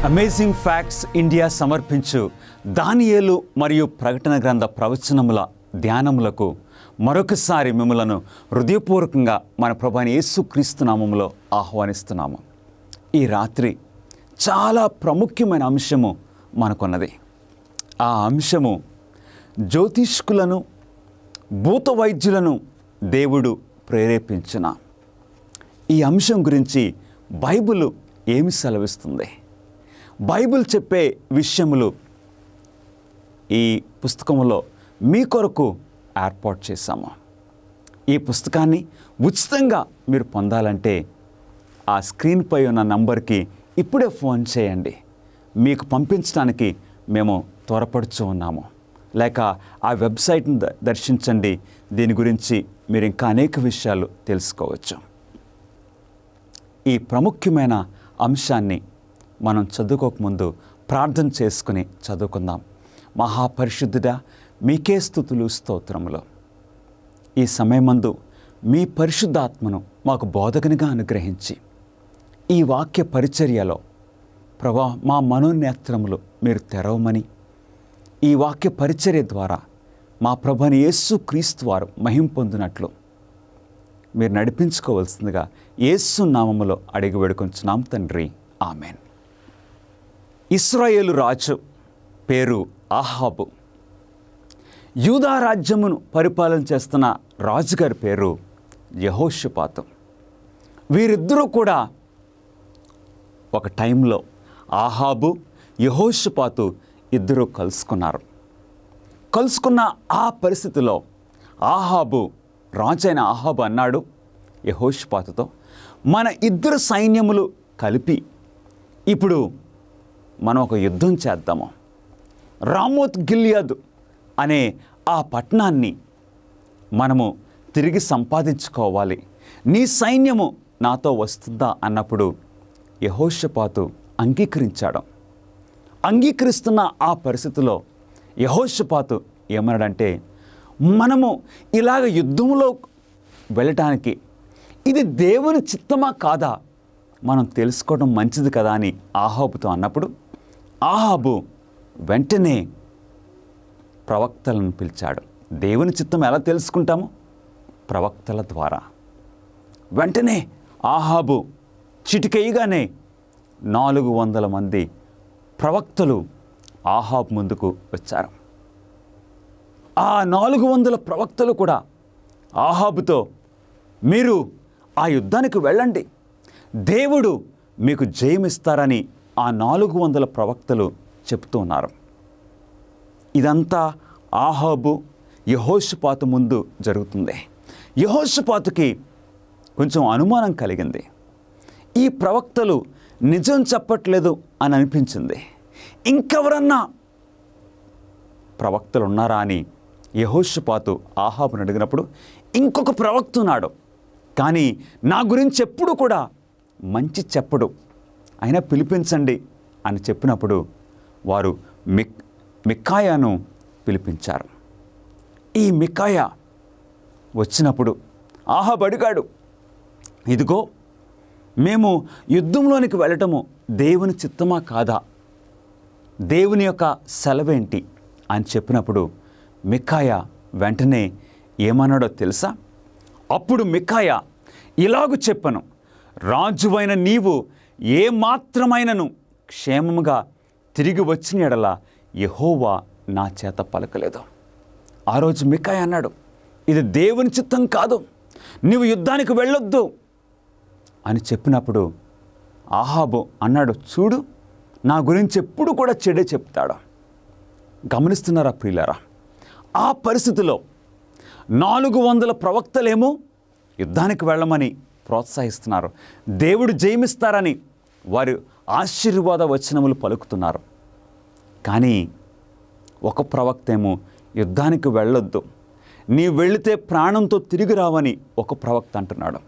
Amazing facts India సమర్పించు దానియేలు మరియు ప్రకటన గ్రంథ ప్రవచనముల ధ్యానములకు మరొకసారి మిమ్మలను హృదయపూర్వకంగా మన ప్రభువైన యేసుక్రీస్తు నామములో ఆహ్వానిస్తున్నాము. ఈ రాత్రి చాలా ప్రాముఖ్యమైన అంశము మనకున్నది. ఆ అంశము జ్యోతిష్కులను భూత వైద్యులను దేవుడు ప్రేరేపించిన. ఈ అంశం గురించి బైబిల్ ఏమి సెలవిస్తుంది? బైబిల్ చెప్పే విషయములు ఈ పుస్తకంలో మీ కొరకు ఏర్పాటు చేశాము. ఈ పుస్తకాన్ని ఉచితంగా మీరు పొందాలంటే ఆ స్క్రీన్పై ఉన్న నంబర్కి ఇప్పుడే ఫోన్ చేయండి. మీకు పంపించడానికి మేము త్వరపడుచు ఉన్నాము. లేక ఆ వెబ్సైట్ని దర్శించండి. దీని గురించి మీరు ఇంకా అనేక విషయాలు తెలుసుకోవచ్చు. ఈ ప్రాముఖ్యమైన అంశాన్ని మనం చదువుకోకముందు ప్రార్థన చేసుకుని చదువుకుందాం. మహాపరిశుద్ధుడా, మీకే స్తుతులు స్తోత్రములు. ఈ సమయమందు మీ పరిశుద్ధాత్మను మాకు బోధకునిగా అనుగ్రహించి ఈ వాక్య పరిచర్యలో ప్రభా మా మనోనేత్రములు మీరు తెరవమని, ఈ వాక్య పరిచర్య ద్వారా మా ప్రభువైన యేసుక్రీస్తు వారు మహిమ పొందినట్లు మీరు నడిపించుకోవాల్సిందిగా యేసు నామములో అడిగి వేడుకొంచున్నాం తండ్రి, ఆమెన్. ఇశ్రాయేలు రాజు పేరు ఆహాబు. యూదా రాజ్యమును పరిపాలన చేస్తున్న రాజుగారి పేరు యెహోషాపాతు. వీరిద్దరూ కూడా ఒక టైంలో ఆహాబు యెహోషాపాతు ఇద్దరూ కలుసుకున్నారు. కలుసుకున్న ఆ పరిస్థితిలో రాజైన ఆహాబు అన్నాడు యెహోషాపాతుతో, మన ఇద్దరు సైన్యములు కలిపి ఇప్పుడు మనం ఒక యుద్ధం చేద్దాము. రామోత్ గిల్యాదు అనే ఆ పట్టణాన్ని మనము తిరిగి సంపాదించుకోవాలి. నీ సైన్యము నాతో వస్తుందా అన్నప్పుడు యెహోషాపాతు అంగీకరించాడు. అంగీకరిస్తున్న ఆ పరిస్థితిలో యెహోషాపాతు ఏమన్నాడంటే, మనము ఇలాగ యుద్ధంలో వెళ్ళటానికి ఇది దేవుని చిత్తమా కాదా మనం తెలుసుకోవడం మంచిది కదా అని ఆహాబుతో అన్నప్పుడు ఆహాబు వెంటనే ప్రవక్తలను పిలిచాడు. దేవుని చిత్తం ఎలా తెలుసుకుంటాము? ప్రవక్తల ద్వారా. వెంటనే ఆహాబు చిటికేయగానే 400 మంది ప్రవక్తలు ఆహాబు ముందుకు వచ్చారు. ఆ 400 ప్రవక్తలు కూడా ఆహాబుతో, మీరు ఆ యుద్ధానికి వెళ్ళండి, దేవుడు మీకు జయమిస్తారని ఆ 400 ప్రవక్తలు చెప్తూ ఉన్నారు. ఇదంతా ఆహాబు యెహోషాపాతు ముందు జరుగుతుంది. యెహోషాపాతుకి కొంచెం అనుమానం కలిగింది. ఈ ప్రవక్తలు నిజం చెప్పట్లేదు అని అనిపించింది. ఇంకెవరన్నా ప్రవక్తలు ఉన్నారా అని యెహోషాపాతు ఆహాబును అడిగినప్పుడు, ఇంకొక ప్రవక్త ఉన్నాడు, కానీ నా గురించి ఎప్పుడు కూడా మంచి చెప్పడు, అయినా పిలిపించండి అని చెప్పినప్పుడు వారు మికాయాను పిలిపించారు. ఈ మికాయా వచ్చినప్పుడు ఆహాబు అడిగాడు, ఇదిగో మేము యుద్ధంలోనికి వెళ్ళటము దేవుని చిత్తమా కాదా, దేవుని యొక్క సెలవేంటి అని చెప్పినప్పుడు మికాయా వెంటనే ఏమన్నాడో తెలుసా? అప్పుడు మికాయా ఇలాగు చెప్పను, రాజువైన నీవు ఏ మాత్రమైనను క్షేమముగా తిరిగి వచ్చిన యెడల యెహోవా నా చేత పలకలేదు. ఆ రోజు మికాయా అన్నాడు, ఇది దేవుని చిత్తం కాదు, నీవు యుద్ధానికి వెళ్ళొద్దు అని చెప్పినప్పుడు ఆహాబు అన్నాడు, చూడు నా గురించి ఎప్పుడు కూడా చెడే చెప్తాడు. గమనిస్తున్నారా ప్రియులారా? ఆ పరిస్థితిలో 400 ప్రవక్తలేమో యుద్ధానికి వెళ్ళమని ప్రోత్సహిస్తున్నారు, దేవుడు జయమిస్తారని వారు ఆశీర్వాద వచనములు పలుకుతున్నారు. కానీ ఒక ప్రవక్త ఏమో యుద్ధానికి వెళ్ళొద్దు, నీ వెళితే ప్రాణంతో తిరిగి రావని ఒక ప్రవక్త అంటున్నాడు.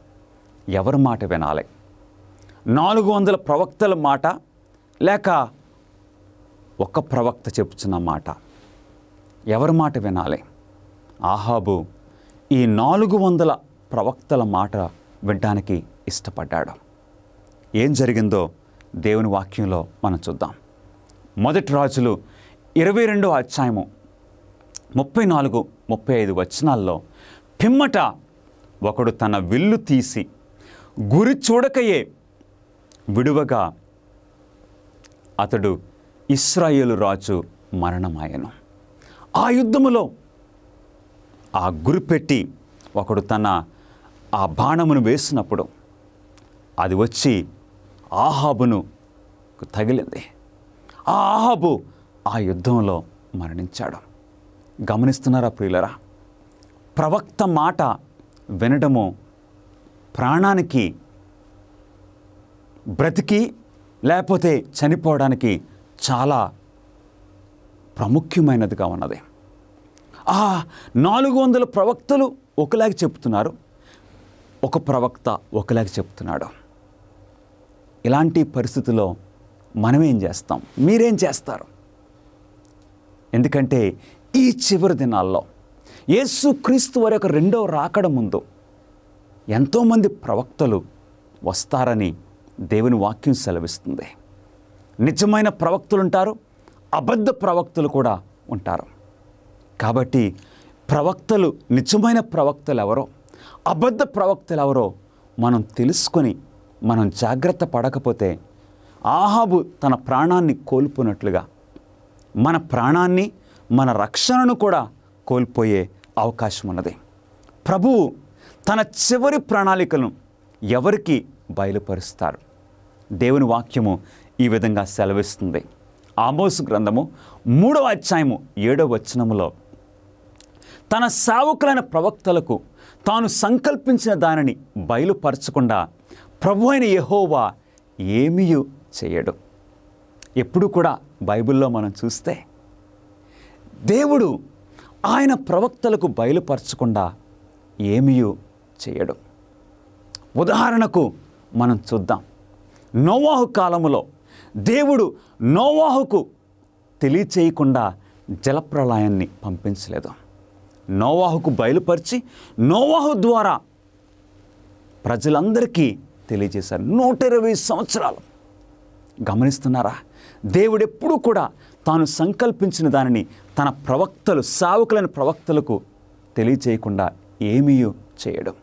ఎవరి మాట వినాలి? 400 ప్రవక్తల మాట లేక ఒక ప్రవక్త చెప్పుచున్న మాట? ఎవరి మాట వినాలి? ఆహాబు ఈ 400 ప్రవక్తల మాట వినడానికి ఇష్టపడ్డాడు. ఏం జరిగిందో దేవుని వాక్యంలో మనం చూద్దాం. మొదటి రాజులు 22వ అధ్యాయము 34-35 వచనాల్లో, పిమ్మట ఒకడు తన విల్లు తీసి గురి చూడకయే విడువగా అతడు ఇశ్రాయేలు రాజు మరణమాయెను. ఆ యుద్ధములో ఆ గురిపెట్టి ఒకడు తన ఆ బాణమును వేసినప్పుడు అది వచ్చి ఆహాబును తగిలింది. ఆ ఆహాబు ఆ యుద్ధంలో మరణించాడు. గమనిస్తున్నారా ప్రియులరా? ప్రవక్త మాట వినడము ప్రాణానికి, బ్రతికి లేకపోతే చనిపోవడానికి చాలా ప్రాముఖ్యమైనదిగా ఉన్నది. ఆ 400 ప్రవక్తలు ఒకలాగా చెప్తున్నారు, ఒక ప్రవక్త ఒకలాగా చెప్తున్నాడు. ఇలాంటి పరిస్థితుల్లో మనమేం చేస్తాం? మీరేం చేస్తారు? ఎందుకంటే ఈ చివరి దినాల్లో యేసుక్రీస్తు వారి యొక్క రెండవ రాకడ ముందు ఎంతోమంది ప్రవక్తలు వస్తారని దేవుని వాక్యం సెలవిస్తుంది. నిజమైన ప్రవక్తలు ఉంటారు, అబద్ధ ప్రవక్తలు కూడా ఉంటారు. కాబట్టి ప్రవక్తలు, నిజమైన ప్రవక్తలు ఎవరో, అబద్ధ ప్రవక్తలు ఎవరో మనం తెలుసుకొని మనం జాగ్రత్త పడకపోతే ఆహాబు తన ప్రాణాన్ని కోల్పోయినట్లుగా మన ప్రాణాన్ని, మన రక్షణను కూడా కోల్పోయే అవకాశం ఉన్నది. ప్రభువు తన చివరి ప్రణాళికలను ఎవరికి బయలుపరుస్తారు? దేవుని వాక్యము ఈ విధంగా సెలవిస్తుంది. ఆమోసు గ్రంథము 3వ అధ్యాయము 7వ వచనములో, తన సేవకులైన ప్రవక్తలకు తాను సంకల్పించిన దానిని బయలుపరచకుండా ప్రభు అయిన యెహోవా ఏమీ చేయడు. ఎప్పుడు కూడా బైబిల్లో మనం చూస్తే దేవుడు ఆయన ప్రవక్తలకు బయలుపరచకుండా ఏమీ చేయడు. ఉదాహరణకు మనం చూద్దాం. నోవాహు కాలములో దేవుడు నోవాహుకు తెలియచేయకుండా జలప్రళయాన్ని పంపించలేదు. నోవాహుకు బయలుపరిచి నోవాహు ద్వారా ప్రజలందరికీ తెలియజేశారు. 120 సంవత్సరాలు. గమనిస్తున్నారా? దేవుడు ఎప్పుడూ కూడా తాను సంకల్పించిన దానిని తన ప్రవక్తలు, సేవకులైన ప్రవక్తలకు తెలియచేయకుండా ఏమీ చేయడం.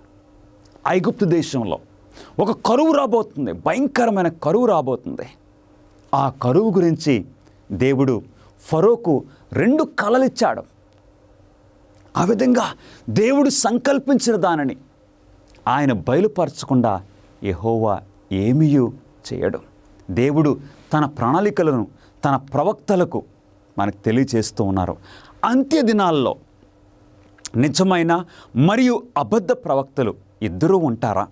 ఐగుప్తు దేశంలో ఒక కరువు రాబోతుంది, భయంకరమైన కరువు రాబోతుంది. ఆ కరువు గురించి దేవుడు ఫరోకు 2 కలలిచ్చాడు. ఆ విధంగా దేవుడు సంకల్పించిన దానిని ఆయన బయలుపరచకుండా యెహోవా ఏమీ చేయడు. దేవుడు తన ప్రణాళికలను తన ప్రవక్తలకు మనకు తెలియజేస్తూ ఉన్నారు. అంత్య దినాల్లో నిజమైన మరియు అబద్ధ ప్రవక్తలు ఇద్దరూ ఉంటారా?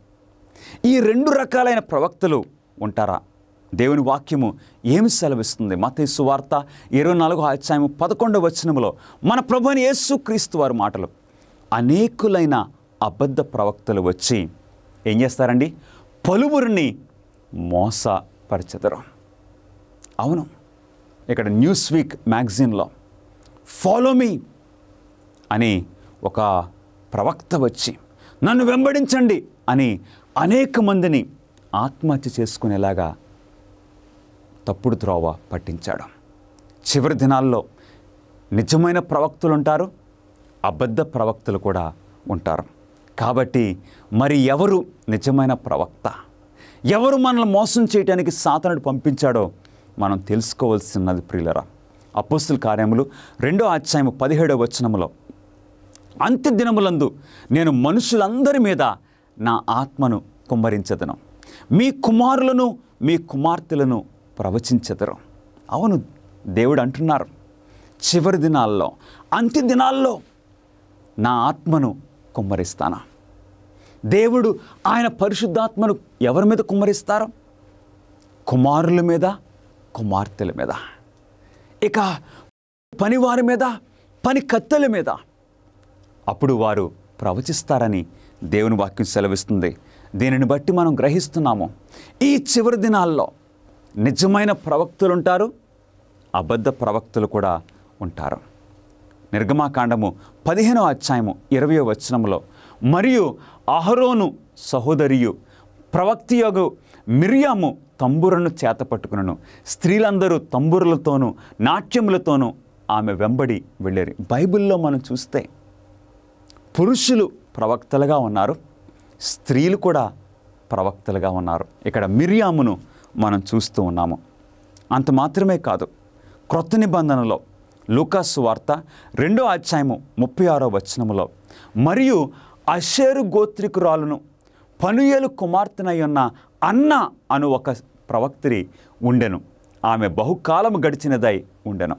ఈ 2 రకాలైన ప్రవక్తలు ఉంటారా? దేవుని వాక్యము ఏమి సెలవిస్తుంది? మత్తయి సువార్త 24వ అధ్యాయము 11వ వచనములో మన ప్రభువైన యేసుక్రీస్తు వారి మాటలు, అనేకులైన అబద్ధ ప్రవక్తలు వచ్చి ఏం చేస్తారండి? పలువురిని మోసపరచెదరు. అవును, ఇక్కడ న్యూస్ వీక్ మ్యాగజైన్లో ఫాలో మీ అని ఒక ప్రవక్త వచ్చి నన్ను వెంబడించండి అని అనేక మందిని ఆత్మహత్య చేసుకునేలాగా తప్పుడు త్రోవ పట్టించాడు. చివరి దినాల్లో నిజమైన ప్రవక్తలు ఉంటారు, అబద్ధ ప్రవక్తలు కూడా ఉంటారు. కాబట్టి మరి ఎవరు నిజమైన ప్రవక్త, ఎవరు మనల్ని మోసం చేయడానికి సాతానుడు పంపించాడో మనం తెలుసుకోవాల్సినది ప్రియులరా. అపోస్తుల కార్యములు 2:17 అంత్య దినములందు నేను మనుషులందరి మీద నా ఆత్మను కుమ్మరించెదను, మీ కుమారులను మీ కుమార్తెలను ప్రవచించెదరు. అవును, దేవుడు అంటున్నారు, చివరి దినాల్లో, అంత్య దినాల్లో నా ఆత్మను కుమ్మరిస్తాను. దేవుడు ఆయన పరిశుద్ధాత్మను ఎవరి మీద కుమ్మరిస్తారు? కుమారుల మీద, కుమార్తెల మీద, ఇక పనివారి మీద, పని కత్తెల మీద. అప్పుడు వారు ప్రవచిస్తారని దేవుని వాక్యం సెలవిస్తుంది. దీనిని బట్టి మనం గ్రహిస్తున్నాము, ఈ చివరి దినాల్లో నిజమైన ప్రవక్తలు ఉంటారు, అబద్ధ ప్రవక్తలు కూడా ఉంటారు. నిర్గమాకాండము 15:20 మరియు అహరోను సహోదరియు ప్రవక్తియగు మిర్యాము తంబురను చేతపట్టుకును, స్త్రీలందరూ తంబురులతోనూ నాట్యములతోనూ ఆమె వెంబడి వెళ్ళారు. బైబిల్లో మనం చూస్తే పురుషులు ప్రవక్తలుగా ఉన్నారు, స్త్రీలు కూడా ప్రవక్తలుగా ఉన్నారు. ఇక్కడ మిర్యామును మనం చూస్తూ ఉన్నాము. అంత మాత్రమే కాదు, క్రొత్త నిబంధనలో లూకా సువార్త 2:36 మరియు అషేరు గోత్రికురాలును పనుయేలు కుమార్తెనయ్యున్న అన్న అను ఒక ప్రవక్తి ఉండెను, ఆమె బహుకాలము గడిచినదై ఉండెను.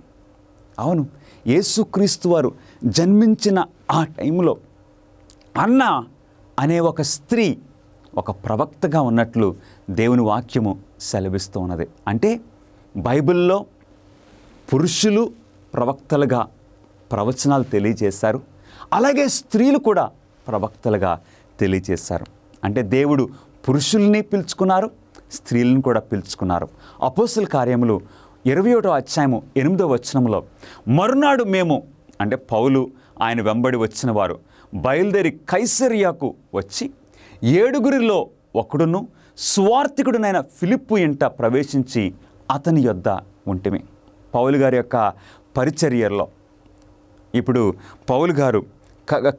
అవును, యేసుక్రీస్తు వారు జన్మించిన ఆ టైంలో అన్న అనే ఒక స్త్రీ ఒక ప్రవక్తగా ఉన్నట్లు దేవుని వాక్యము సెలవిస్తూ ఉన్నది. అంటే బైబిల్లో పురుషులు ప్రవక్తలుగా ప్రవచనాలు తెలియజేశారు, అలాగే స్త్రీలు కూడా ప్రవక్తలుగా తెలియజేశారు. అంటే దేవుడు పురుషుల్ని పిలుచుకున్నారు, స్త్రీలను కూడా పిలుచుకున్నారు. అపోస్తల కార్యములు 21:8 మరునాడు మేము, అంటే పౌలు ఆయన వెంబడి వచ్చిన వారు బయలుదేరి కైసరియాకు వచ్చి 7 ఒకడును సువార్తికుడునైన ఫిలిప్పు ఇంట ప్రవేశించి అతని యొద్ద ఉంటిమి. పౌలు గారి యొక్క పరిచర్యలో ఇప్పుడు పౌలు గారు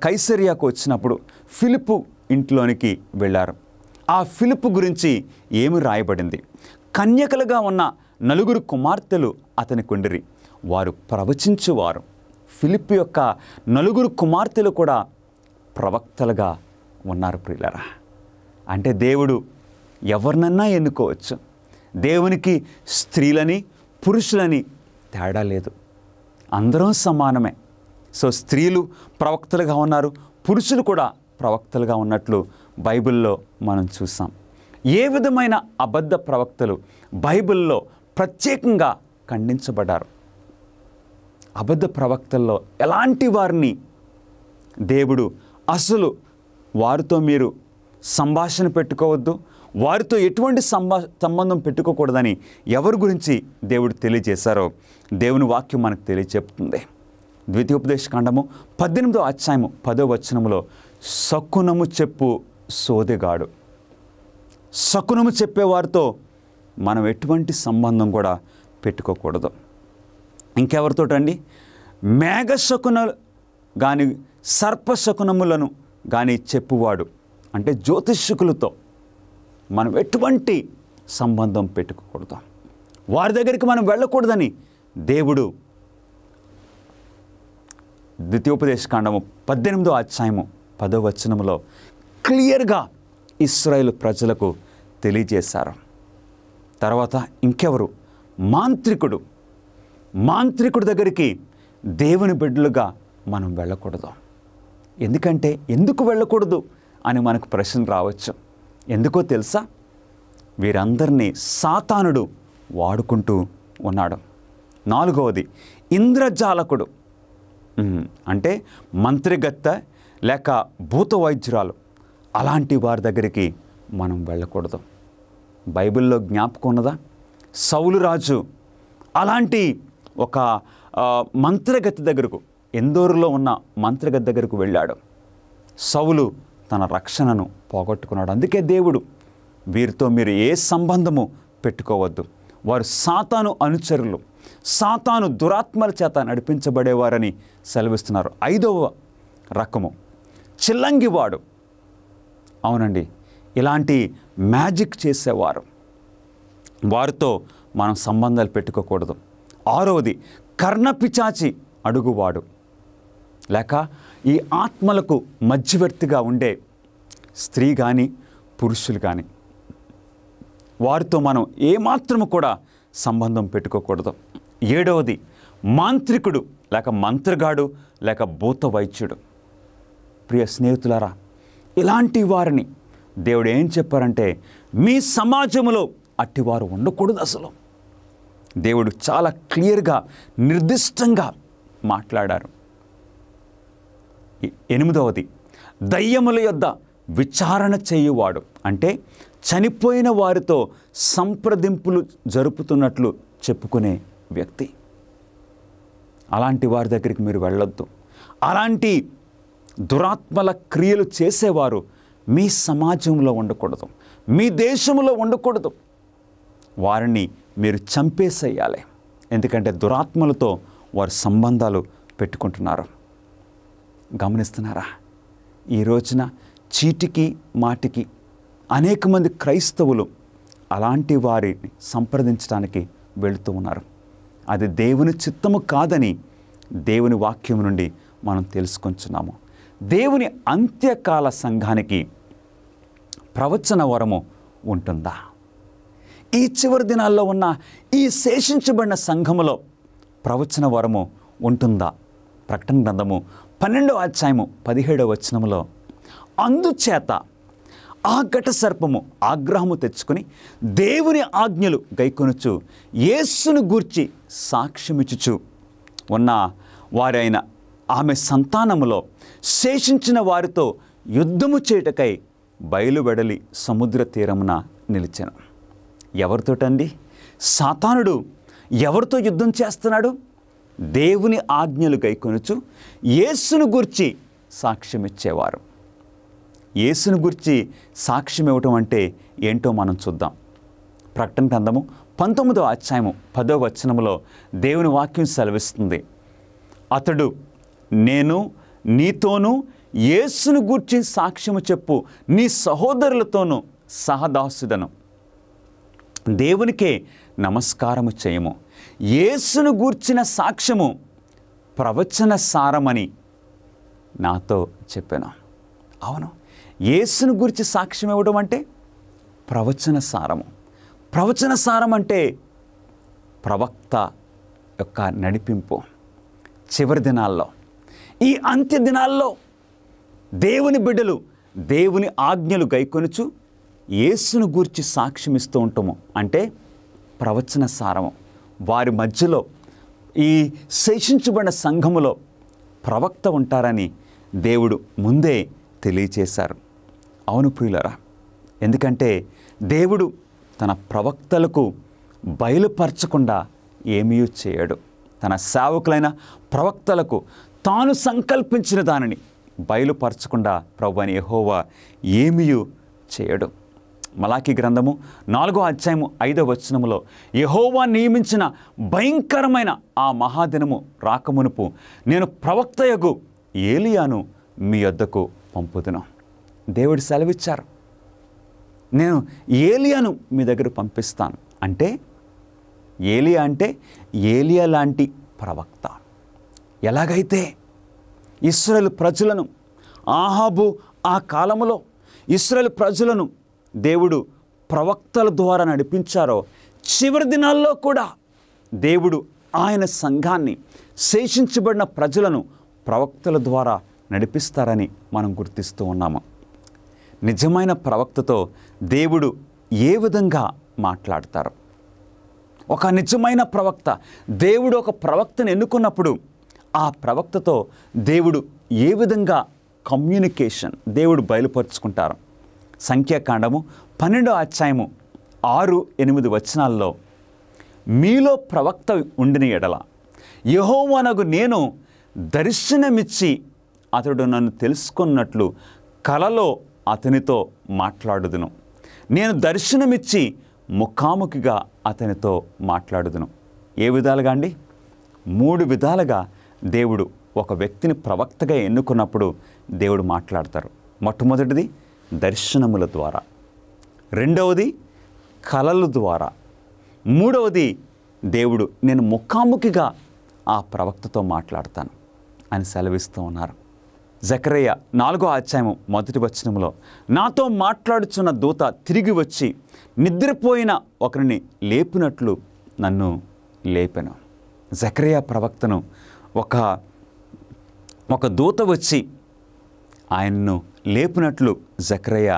కైసరియాకు వచ్చినప్పుడు ఫిలిప్పు ఇంట్లోనికి వెళ్ళారు. ఆ ఫిలిప్పు గురించి ఏమి రాయబడింది? కన్యకలుగా ఉన్న 4 కుమార్తెలు అతని కొండిరి, వారు ప్రవచించువారు. ఫిలిప్పు యొక్క 4 కుమార్తెలు కూడా ప్రవక్తలుగా ఉన్నారు ప్రియులారా. అంటే దేవుడు ఎవరినన్నా ఎన్నుకోవచ్చు. దేవునికి స్త్రీలని పురుషులని తేడా లేదు, అందరం సమానమే. సో స్త్రీలు ప్రవక్తలుగా ఉన్నారు, పురుషులు కూడా ప్రవక్తలుగా ఉన్నట్లు బైబిల్లో మనం చూసాం. ఏ విధమైన అబద్ధ ప్రవక్తలు బైబిల్లో ప్రత్యేకంగా ఖండించబడ్డారు? అబద్ధ ప్రవక్తల్లో ఎలాంటి వారిని దేవుడు అసలు వారితో మీరు సంభాషణ పెట్టుకోవద్దు, వారితో ఎటువంటి సంబంధం పెట్టుకోకూడదని ఎవరి గురించి దేవుడు తెలియజేశారో దేవుని వాక్యం మనకు తెలియచెప్తుంది. ద్వితీయోపదేశకాండము 18:10 శకునము చెప్పు సోదెగాడు. శకునము చెప్పేవారితో మనం ఎటువంటి సంబంధం కూడా పెట్టుకోకూడదు. ఇంకెవరితోటండి? మేఘశకునలు కానీ సర్పశకునములను కానీ చెప్పువాడు, అంటే జ్యోతిష్కులతో మనం ఎటువంటి సంబంధం పెట్టుకోకూడదు, వారి దగ్గరికి మనం వెళ్ళకూడదని దేవుడు ద్వితీయోపదేశకాండము 18:10 క్లియర్గా ఇశ్రాయేలు ప్రజలకు తెలియజేశారు. తర్వాత ఇంకెవరు? మాంత్రికుడు దగ్గరికి దేవుని బిడ్డలుగా మనం వెళ్ళకూడదు. ఎందుకు వెళ్ళకూడదు అని మనకు ప్రశ్న రావచ్చు. ఎందుకో తెలుసా? వీరందరినీ సాతానుడు వాడుకుంటూ ఉన్నాడు. 4వది ఇంద్రజాలకుడు, అంటే మంత్రిగత్త లేక భూత వైద్యురాలు, అలాంటి వారి దగ్గరికి మనం వెళ్ళకూడదు. బైబిల్లో జ్ఞాపకం ఉన్నదా? సౌలు రాజు అలాంటి ఒక మంత్రగతి దగ్గరకు, ఎందోరులో ఉన్న మంత్రగతి దగ్గరకు వెళ్ళాడు. సౌలు తన రక్షణను పోగొట్టుకున్నాడు. అందుకే దేవుడు వీరితో మీరు ఏ సంబంధము పెట్టుకోవద్దు, వారు సాతాను అనుచరులు, సాతాను దురాత్మల చేత నడిపించబడేవారని సెలవిస్తున్నారు. 5వ రకము చిల్లంగివాడు. అవునండి, ఇలాంటి మ్యాజిక్ చేసేవారు, వారితో మనం సంబంధాలు పెట్టుకోకూడదు. 6వది కర్ణపిచాచి అడుగువాడు, లేక ఈ ఆత్మలకు మధ్యవర్తిగా ఉండే స్త్రీ కానీ పురుషులు కానీ, వారితో మనం ఏమాత్రము కూడా సంబంధం పెట్టుకోకూడదు. 7వది మాంత్రికుడు, లేక మంత్రగాడు, లేక భూత వైద్యుడు. ప్రియ స్నేహితులారా, ఇలాంటి వారిని దేవుడు ఏం చెప్పారంటే, మీ సమాజంలో అట్టివారు ఉండకూడదు. అసలు దేవుడు చాలా క్లియర్గా, నిర్దిష్టంగా మాట్లాడారు. 8వది దయ్యముల యొద్ద విచారణ చేయువాడు, అంటే చనిపోయిన వారితో సంప్రదింపులు జరుపుతున్నట్లు చెప్పుకునే వ్యక్తి. అలాంటి వారి దగ్గరికి మీరు వెళ్ళొద్దు. అలాంటి దురాత్మల క్రియలు చేసేవారు మీ సమాజంలో ఉండకూడదు, మీ దేశంలో ఉండకూడదు. వారిని మీరు చంపేసేయాలి. ఎందుకంటే దురాత్మలతో వారు సంబంధాలు పెట్టుకుంటున్నారు. గమనిస్తున్నారా? ఈ రోజున చీటికి మాటికి అనేక మంది క్రైస్తవులు అలాంటి వారిని సంప్రదించడానికి వెళుతూ ఉన్నారు. అది దేవుని చిత్తము కాదని దేవుని వాక్యం నుండి మనం తెలుసుకొంచున్నాము. దేవుని అంత్యకాల సంఘానికి ప్రవచన వరము ఉంటుందా? ఈ చివరి దినాల్లో ఉన్న ఈ శేషించబడిన సంఘములో ప్రవచన వరము ఉంటుందా? ప్రకటన గ్రంథము 12వ అధ్యాయము 17వ వచనములో, అందుచేత ఆ ఘట సర్పము ఆగ్రహము తెచ్చుకొని దేవుని ఆజ్ఞలు గైకొనుచు యేసును గూర్చి సాక్ష్యమిచ్చుచు ఉన్న వారైన ఆమె సంతానములో శేషించిన వారితో యుద్ధము చేయుటకై బయలువెడలి సముద్ర తీరమున నిలిచెను. ఎవరితోటండి? సాతానుడు ఎవరితో యుద్ధం చేస్తున్నాడు? దేవుని ఆజ్ఞలు గైకొనుచు యేసును గూర్చి సాక్ష్యం ఇచ్చేవారు. యేసును గూర్చి సాక్ష్యం ఇవ్వటం అంటే ఏంటో మనం చూద్దాం. ప్రకటన గ్రంథము 19వ అధ్యాయము 10వ వచనములో దేవుని వాక్యం సెలవిస్తుంది, అతడు నేను నీతోనూ యేసును గూర్చి సాక్ష్యము చెప్పు నీ సహోదరులతోనూ సహదాసుడను, దేవునికే నమస్కారము చేయము. యేసును గూర్చిన సాక్ష్యము ప్రవచన సారమని నాతో చెప్పాను. అవును, యేసును గురించి సాక్ష్యం ఇవ్వడం అంటే ప్రవచన సారము. ప్రవచన సారం అంటే ప్రవక్త యొక్క నడిపింపు. చివరి దినాల్లో, ఈ అంత్య దినాల్లో దేవుని బిడ్డలు దేవుని ఆజ్ఞలు గైకొనుచు యేసును గూర్చి సాక్ష్యం ఇస్తూ ఉంటాము అంటే ప్రవచన సారము. వారి మధ్యలో, ఈ శేషించబడిన సంఘములో ప్రవక్త ఉంటారని దేవుడు ముందే తెలియచేశారు. అవును ప్రియులారా, ఎందుకంటే దేవుడు తన ప్రవక్తలకు బయలుపరచకుండా ఏమీ చేయడు. తన సేవకులైన ప్రవక్తలకు తాను సంకల్పించిన దానిని బయలుపరచకుండా ప్రభువైన యెహోవా ఏమీ చేయడు. మలాకీ గ్రంథము 4వ అధ్యాయము 5వ వచనములో, యెహోవా నియమించిన భయంకరమైన ఆ మహాదినము రాకమునుపు నేను ప్రవక్తయగు ఏలియాను మీ యొద్దకు పంపుదును. దేవుడు సెలవిచ్చారు, నేను ఏలియాను మీ దగ్గర పంపిస్తాను. అంటే ఏలియా అంటే ఏలియా లాంటి ప్రవక్త. ఎలాగైతే ఇశ్రాయేలు ప్రజలను ఆహాబు ఆ కాలములో ఇశ్రాయేలు ప్రజలను దేవుడు ప్రవక్తల ద్వారా నడిపించారో, చివరి దినాల్లో కూడా దేవుడు ఆయన సంఘాన్ని, శేషించబడిన ప్రజలను ప్రవక్తల ద్వారా నడిపిస్తారని మనం గుర్తిస్తూ ఉన్నాము. నిజమైన ప్రవక్తతో దేవుడు ఏ విధంగా మాట్లాడతారు? ఒక నిజమైన ప్రవక్త, దేవుడు ఒక ప్రవక్తను ఎన్నుకున్నప్పుడు ఆ ప్రవక్తతో దేవుడు ఏ విధంగా కమ్యూనికేషన్ దేవుడు బయలుపరుచుకుంటారు? సంఖ్యాకాండము 12వ అధ్యాయము 6-8 వచనాల్లో, మీలో ప్రవక్త ఉండిన ఎడల యెహోవానగు నేను దర్శనమిచ్చి అతడు నన్ను తెలుసుకున్నట్లు కలలో అతనితో మాట్లాడుదును. నేను దర్శనమిచ్చి ముఖాముఖిగా అతనితో మాట్లాడుదును. ఏ విధాలుగా అండి? 3 విధాలుగా దేవుడు ఒక వ్యక్తిని ప్రవక్తగా ఎన్నుకున్నప్పుడు దేవుడు మాట్లాడతారు. మొట్టమొదటిది దర్శనముల ద్వారా. రెండవది కలల ద్వారా, మూడవది దేవుడు నేను ముఖాముఖిగా ఆ ప్రవక్తతో మాట్లాడతాను అని సెలవిస్తూ ఉన్నారు. జకరియా 4వ అధ్యాయం 1వ వచనంలో నాతో మాట్లాడుచున్న దూత తిరిగి వచ్చి నిద్రపోయిన ఒకరిని లేపినట్లు నన్ను లేపెను. జకరియా ప్రవక్తను ఒక దూత వచ్చి ఆయన్ను లేపినట్లు జకరియా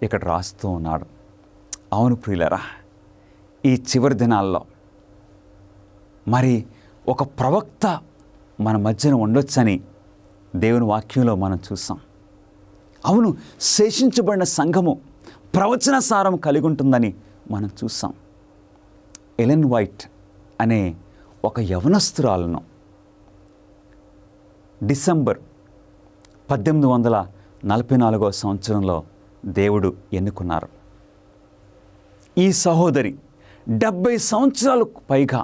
ఇక్కడ రాస్తూ ఉన్నాడు. అవును ప్రియులరా, ఈ చివరి దినాల్లో మరి ఒక ప్రవక్త మన మధ్యన ఉండొచ్చని దేవుని వాక్యంలో మనం చూసాం. అవును, శేషించబడిన సంఘము ప్రవచన సారం కలిగి ఉంటుందని మనం చూసాం. ఎలెన్ వైట్ అనే ఒక యవనస్తురాలను డిసెంబర్ 1844వ సంవత్సరంలో దేవుడు ఎన్నుకున్నారు. ఈ సహోదరి 70 సంవత్సరాలకు పైగా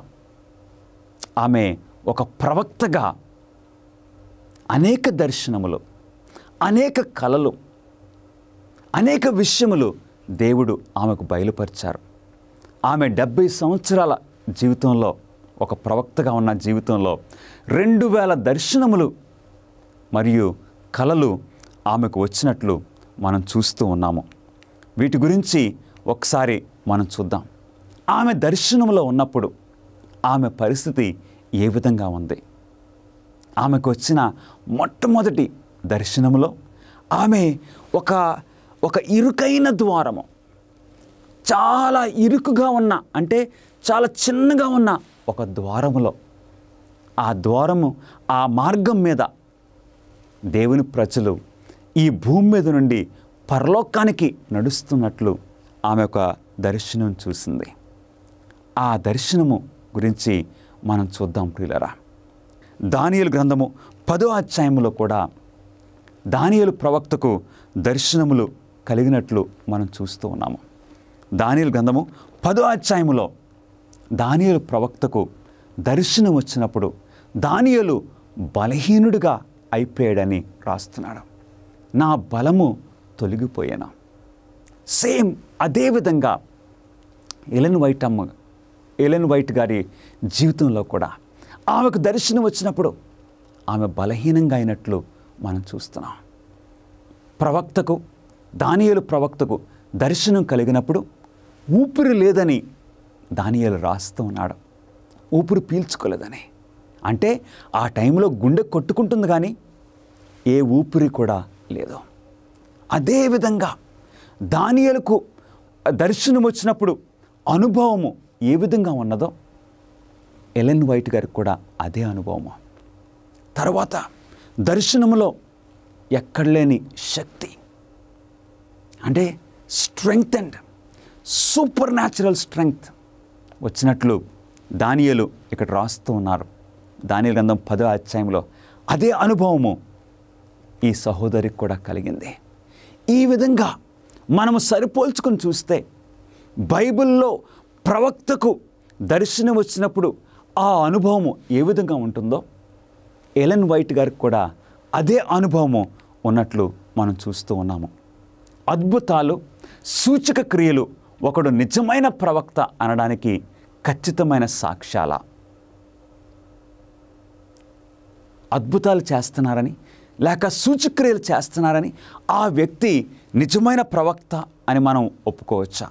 ఆమె ఒక ప్రవక్తగా అనేక దర్శనములు, అనేక కలలు, అనేక విషయములు దేవుడు ఆమెకు బయలుపరిచారు. ఆమె 70 సంవత్సరాల జీవితంలో, ఒక ప్రవక్తగా ఉన్న జీవితంలో 2000 దర్శనములు మరియు కలలు ఆమెకు వచ్చినట్లు మనం చూస్తూ ఉన్నాము. వీటి గురించి ఒకసారి మనం చూద్దాం. ఆమె దర్శనంలో ఉన్నప్పుడు ఆమె పరిస్థితి ఏ విధంగా ఉంది? ఆమెకు వచ్చిన మొట్టమొదటి దర్శనంలో ఆమె ఒక ఇరుకైన ద్వారము, చాలా ఇరుకుగా ఉన్న, అంటే చాలా చిన్నగా ఉన్న ఒక ద్వారములో, ఆ ద్వారము, ఆ మార్గం మీద దేవుని ప్రజలు ఈ భూమి మీద నుండి పరలోకానికి నడుస్తున్నట్లు ఆమె ఒక దర్శనం చూసింది. ఆ దర్శనము గురించి మనం చూద్దాం ప్రియులరా. దానియేలు గ్రంథము 10వ అధ్యాయంలో కూడా దానియేలు ప్రవక్తకు దర్శనములు కలిగినట్లు మనం చూస్తూ ఉన్నాము. దానియేలు గ్రంథము 10వ అధ్యాయంలో దానియేలు ప్రవక్తకు దర్శనం వచ్చినప్పుడు దానియేలు బలహీనుడిగా అయిపోయాడని రాస్తున్నాడు. నా బలము తొలగిపోయాను. సేమ్ అదేవిధంగా ఎలెన్ వైట్ గారి జీవితంలో కూడా ఆమెకు దర్శనం వచ్చినప్పుడు ఆమె బలహీనంగా అయినట్లు మనం చూస్తున్నాం. దానియేలు ప్రవక్తకు దర్శనం కలిగినప్పుడు ఊపిరి లేదని దానియేలు రాస్తూ ఉన్నాడు. ఊపిరి పీల్చుకోలేదని, అంటే ఆ టైంలో గుండె కొట్టుకుంటుంది కానీ ఏ ఊపిరి కూడా లేదు. అదేవిధంగా దానియేలుకు దర్శనం వచ్చినప్పుడు అనుభవము ఏ విధంగా ఉన్నదో ఎలెన్ వైట్ గారికి కూడా అదే అనుభవము. తర్వాత దర్శనములో ఎక్కడలేని శక్తి, అంటే strength and super natural strength వచ్చినట్లు దానియేలు ఇక్కడ రాస్తూ ఉన్నారు. దానియేలు గ్రంథం 10వ అధ్యాయంలో అదే అనుభవము ఈ సహోదరికి కూడా కలిగింది. ఈ విధంగా మనము సరిపోల్చుకొని చూస్తే బైబిల్లో ప్రవక్తకు దర్శనం వచ్చినప్పుడు ఆ అనుభవము ఏ విధంగా ఉంటుందో ఎలెన్ వైట్ గారికి కూడా అదే అనుభవము ఉన్నట్లు మనం చూస్తూ ఉన్నాము. అద్భుతాలు, సూచక క్రియలు ఒకడు నిజమైన ప్రవక్త అనడానికి ఖచ్చితమైన సాక్ష్యాల. అద్భుతాలు చేస్తున్నారని లేక సూచక్రియలు చేస్తున్నారని ఆ వ్యక్తి నిజమైన ప్రవక్త అని మనం ఒప్పుకోవచ్చా?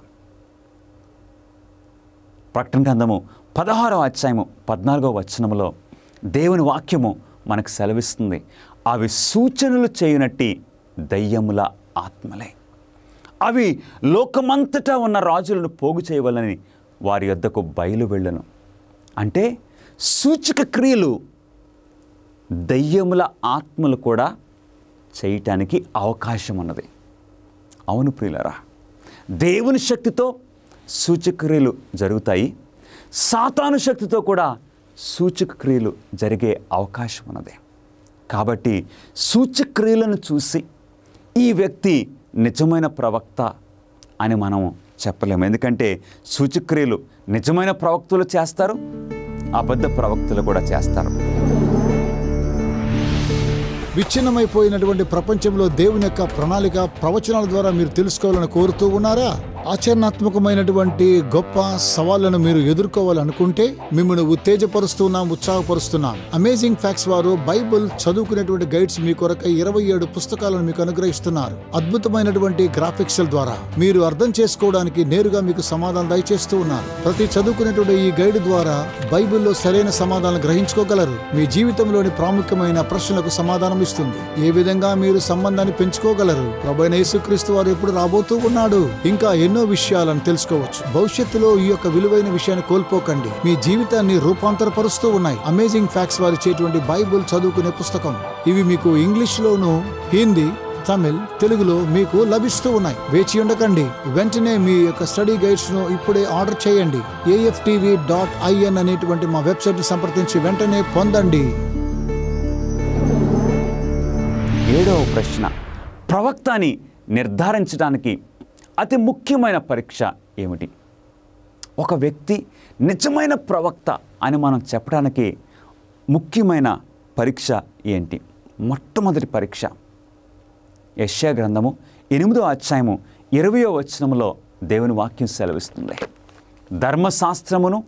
ప్రకటన గ్రంథము 16వ అధ్యాయము 14వ వచనములో దేవుని వాక్యము మనకు సెలవిస్తుంది, అవి సూచనలు చేయనట్టి దయ్యముల ఆత్మలే, అవి లోకమంతటా ఉన్న రాజులను పోగు చేయవలని వారి యొద్దకు బయలు వెళ్ళను. అంటే సూచక క్రియలు దయ్యముల ఆత్మలు కూడా చేయటానికి అవకాశం ఉన్నది. అవును ప్రియులరా, దేవుని శక్తితో సూచక క్రియలు జరుగుతాయి, సాతాను శక్తితో కూడా సూచక క్రియలు జరిగే అవకాశం ఉన్నది. కాబట్టి సూచక క్రియలను చూసి ఈ వ్యక్తి నిజమైన ప్రవక్త అని మనం చెప్పలేము. ఎందుకంటే సూచక్రియలు నిజమైన ప్రవక్తలు చేస్తారు, అబద్ధ ప్రవక్తలు కూడా చేస్తారు. విచ్ఛిన్నమైపోయినటువంటి ప్రపంచంలో దేవుని యొక్క ప్రణాళిక ప్రవచనాల ద్వారా మీరు తెలుసుకోవాలని కోరుతూ ఉన్నారా? ఆచరణాత్మకమైనటువంటి గొప్ప సవాళ్లను మీరు ఎదుర్కోవాలనుకుంటే మిమ్మల్ని ఉత్తేజపరుస్తున్నాం, ఉత్సాహపరుస్తున్నాం. అమేజింగ్ ఫ్యాక్ట్స్ వారు బైబిల్ చదువుకునేటువంటి గైడ్స్ మీ కొరకై 27 పుస్తకాలను మీకు అనుగ్రహిస్తున్నారు. అద్భుతమైనటువంటి గ్రాఫిక్స్ ద్వారా మీరు అర్థం చేసుకోవడానికి నేరుగా మీకు సమాధానం దయచేస్తూ ఉన్నారు. ప్రతి చదువుకునేటువంటి ఈ గైడ్ ద్వారా బైబిల్లో సరైన సమాధానం గ్రహించుకోగలరు. మీ జీవితంలోని ప్రాముఖ్యమైన ప్రశ్నలకు సమాధానం ఇస్తుంది. ఏ విధంగా మీరు సంబంధాన్ని పెంచుకోగలరు, ప్రభువైన యేసుక్రీస్తు వారు ఎప్పుడు రాబోతూ ఉన్నాడు, ఇంకా ఎన్నో విషయాలను తెలుసుకోవచ్చు. భవిష్యత్తులో ఈ యొక్క విలువైన విషయాన్ని కోల్పోకండి. మీ జీవితాన్ని రూపాంతరపరుస్తూ ఉన్నాయి అమేజింగ్ ఫ్యాక్ట్స్ వారు ఇచ్చేటువంటి బైబిల్ చదువుకునే పుస్తకం. ఇవి మీకు ఇంగ్లీష్ లోను, హిందీ, తమిళ్, తెలుగులో మీకు లభిస్తూ ఉన్నాయి. వేచి ఉండకండి, వెంటనే మీ యొక్క స్టడీ గైడ్స్ ను ఇప్పుడే ఆర్డర్ చేయండి. AFTV.in అనేటువంటి మా వెబ్సైట్ ని సంప్రదించి వెంటనే పొందండి. 7వ ప్రశ్న, ప్రవక్తని నిర్ధారించడానికి అతి ముఖ్యమైన పరీక్ష ఏమిటి? ఒక వ్యక్తి నిజమైన ప్రవక్త అని మనం చెప్పడానికి ముఖ్యమైన పరీక్ష ఏంటి? మొట్టమొదటి పరీక్ష యెషయా గ్రంథము 8వ అధ్యాయము 20వ వచనంలో దేవుని వాక్యం సెలవిస్తుంది. ధర్మశాస్త్రమును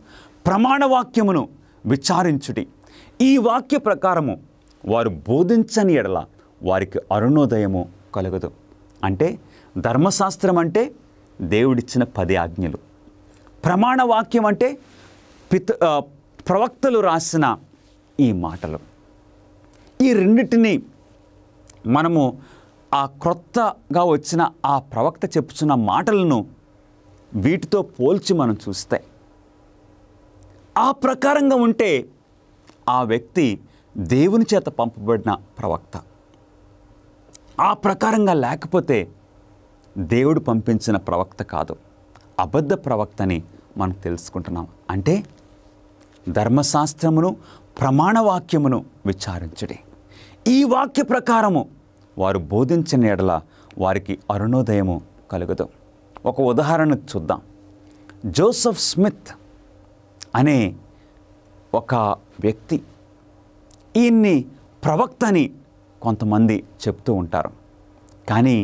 ప్రమాణవాక్యమును విచారించుడి, ఈ వాక్య ప్రకారము వారు బోధించని ఎడల వారికి అరుణోదయము కలుగదు. అంటే ధర్మశాస్త్రం అంటే దేవుడిచ్చిన 10 ఆజ్ఞలు, ప్రమాణవాక్యం అంటే ప్రవక్తలు రాసిన ఈ మాటలు. ఈ రెండింటినీ మనము ఆ క్రొత్తగా వచ్చిన ఆ ప్రవక్త చెప్పుచున్న మాటలను వీటితో పోల్చి మనం చూస్తే ఆ ప్రకారంగా ఉంటే ఆ వ్యక్తి దేవుని చేత పంపబడిన ప్రవక్త. ఆ ప్రకారంగా లేకపోతే దేవుడు పంపించిన ప్రవక్త కాదు, అబద్ధ ప్రవక్తని మనం తెలుసుకుంటున్నాం. అంటే ధర్మశాస్త్రమును ప్రమాణవాక్యమును విచారించుడి, ఈ వాక్య ప్రకారము వారు బోధించిన ఎడల వారికి అరుణోదయము కలుగదు. ఒక ఉదాహరణ చూద్దాం. జోసెఫ్ స్మిత్ అనే ఒక వ్యక్తి, ఈయన్ని ప్రవక్త అని కొంతమంది చెప్తూ ఉంటారు. కానీ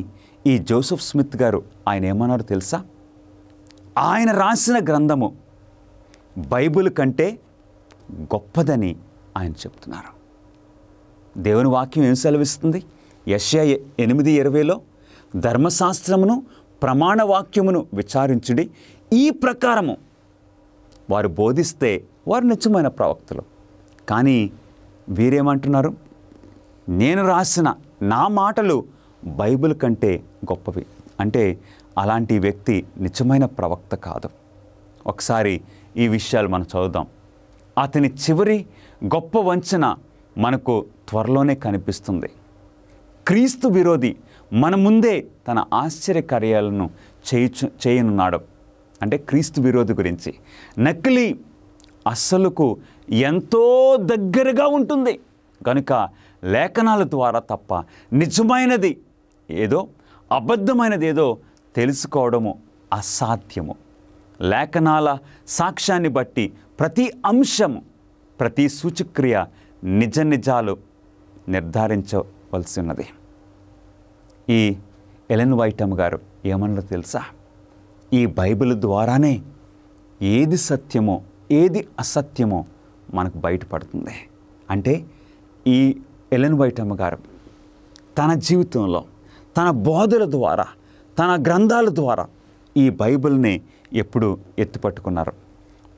ఈ జోసెఫ్ స్మిత్ గారు ఆయన ఏమన్నారో తెలుసా? ఆయన రాసిన గ్రంథము బైబిల్ కంటే గొప్పదని ఆయన చెప్తున్నారు. దేవుని వాక్యం ఏం సెలవిస్తుంది? యెషయా 8:20లో ధర్మశాస్త్రమును ప్రమాణవాక్యమును విచారించుడి, ఈ ప్రకారము వారు బోధిస్తే వారు నిజమైన ప్రవక్తలు. కానీ వీరేమంటున్నారు? నేను రాసిన నా మాటలు బైబిల్ కంటే గొప్పవి. అంటే అలాంటి వ్యక్తి నిజమైన ప్రవక్త కాదు. ఒకసారి ఈ విషయాలు మనం చదువుదాం. అతని చివరి గొప్ప వంచన మనకు త్వరలోనే కనిపిస్తుంది. క్రీస్తు విరోధి మన ముందే తన ఆశ్చర్యకార్యాలను చేయనున్నాడు. అంటే క్రీస్తు విరోధి గురించి. నకిలీ అస్సలుకు ఎంతో దగ్గరగా ఉంటుంది కనుక లేఖనాల ద్వారా తప్ప నిజమైనది ఏదో అబద్ధమైనది ఏదో తెలుసుకోవడము అసాధ్యము. లేఖనాల సాక్ష్యాన్ని బట్టి ప్రతి అంశము, ప్రతి సూచక్రియ నిజ నిజాలు నిర్ధారించవలసి ఉన్నది. ఈ ఎలెన్ వైటమ్ గారు ఏమన్నారో తెలుసా? ఈ బైబిల్ ద్వారానే ఏది సత్యమో ఏది అసత్యమో మనకు బయటపడుతుంది. అంటే ఈ ఎలెన్ వైటమ్ గారు తన జీవితంలో తన బోధల ద్వారా తన గ్రంథాల ద్వారా ఈ బైబిల్ని ఎప్పుడు ఎత్తుపట్టుకున్నారు.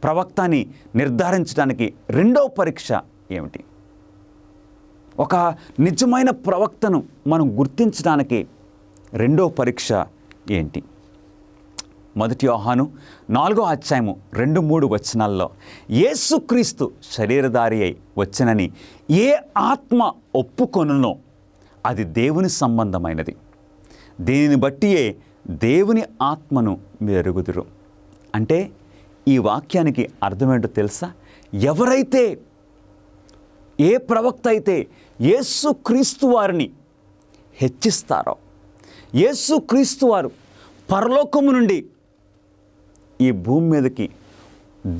ప్రవక్తని నిర్ధారించడానికి రెండవ పరీక్ష ఏమిటి? ఒక నిజమైన ప్రవక్తను మనం గుర్తించడానికి రెండవ పరీక్ష ఏంటి? 1 యోహాను 4వ అధ్యాయము 2-3 వచనాల్లో యేసుక్రీస్తు శరీరధారి అయి వచ్చనని ఏ ఆత్మ ఒప్పుకొనునో అది దేవుని సంబంధమైనది, దీనిని బట్టియే దేవుని ఆత్మను మీరు ఎరుగుదురు. అంటే ఈ వాక్యానికి అర్థమేంటో తెలుసా? ఎవరైతే ఏ ప్రవక్త అయితే యేసుక్రీస్తు వారిని హెచ్చిస్తారో, యేసుక్రీస్తు వారు పరలోకము నుండి ఈ భూమి మీదకి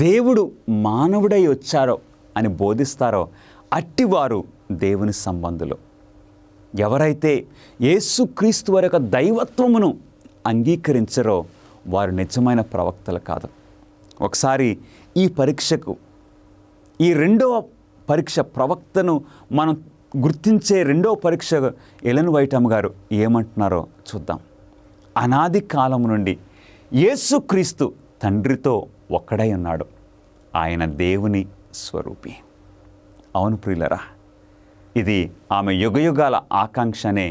దేవుడు మానవుడై వచ్చారో అని బోధిస్తారో అట్టివారు దేవుని సంబంధులు. ఎవరైతే యేసుక్రీస్తు వారి యొక్క దైవత్వమును అంగీకరించరో వారు నిజమైన ప్రవక్తలు కాదు. ఒకసారి ఈ పరీక్షకు, ఈ రెండవ పరీక్ష, ప్రవక్తను మనం గుర్తించే రెండవ పరీక్ష ఎలెన్ వైట్ గారు ఏమంటున్నారో చూద్దాం. అనాది కాలం నుండి యేసుక్రీస్తు తండ్రితో ఒక్కడై ఉన్నాడు. ఆయన దేవుని స్వరూపి. అవును ప్రియులరా, ఇది ఆమె యుగయుగాల ఆకాంక్ష అనే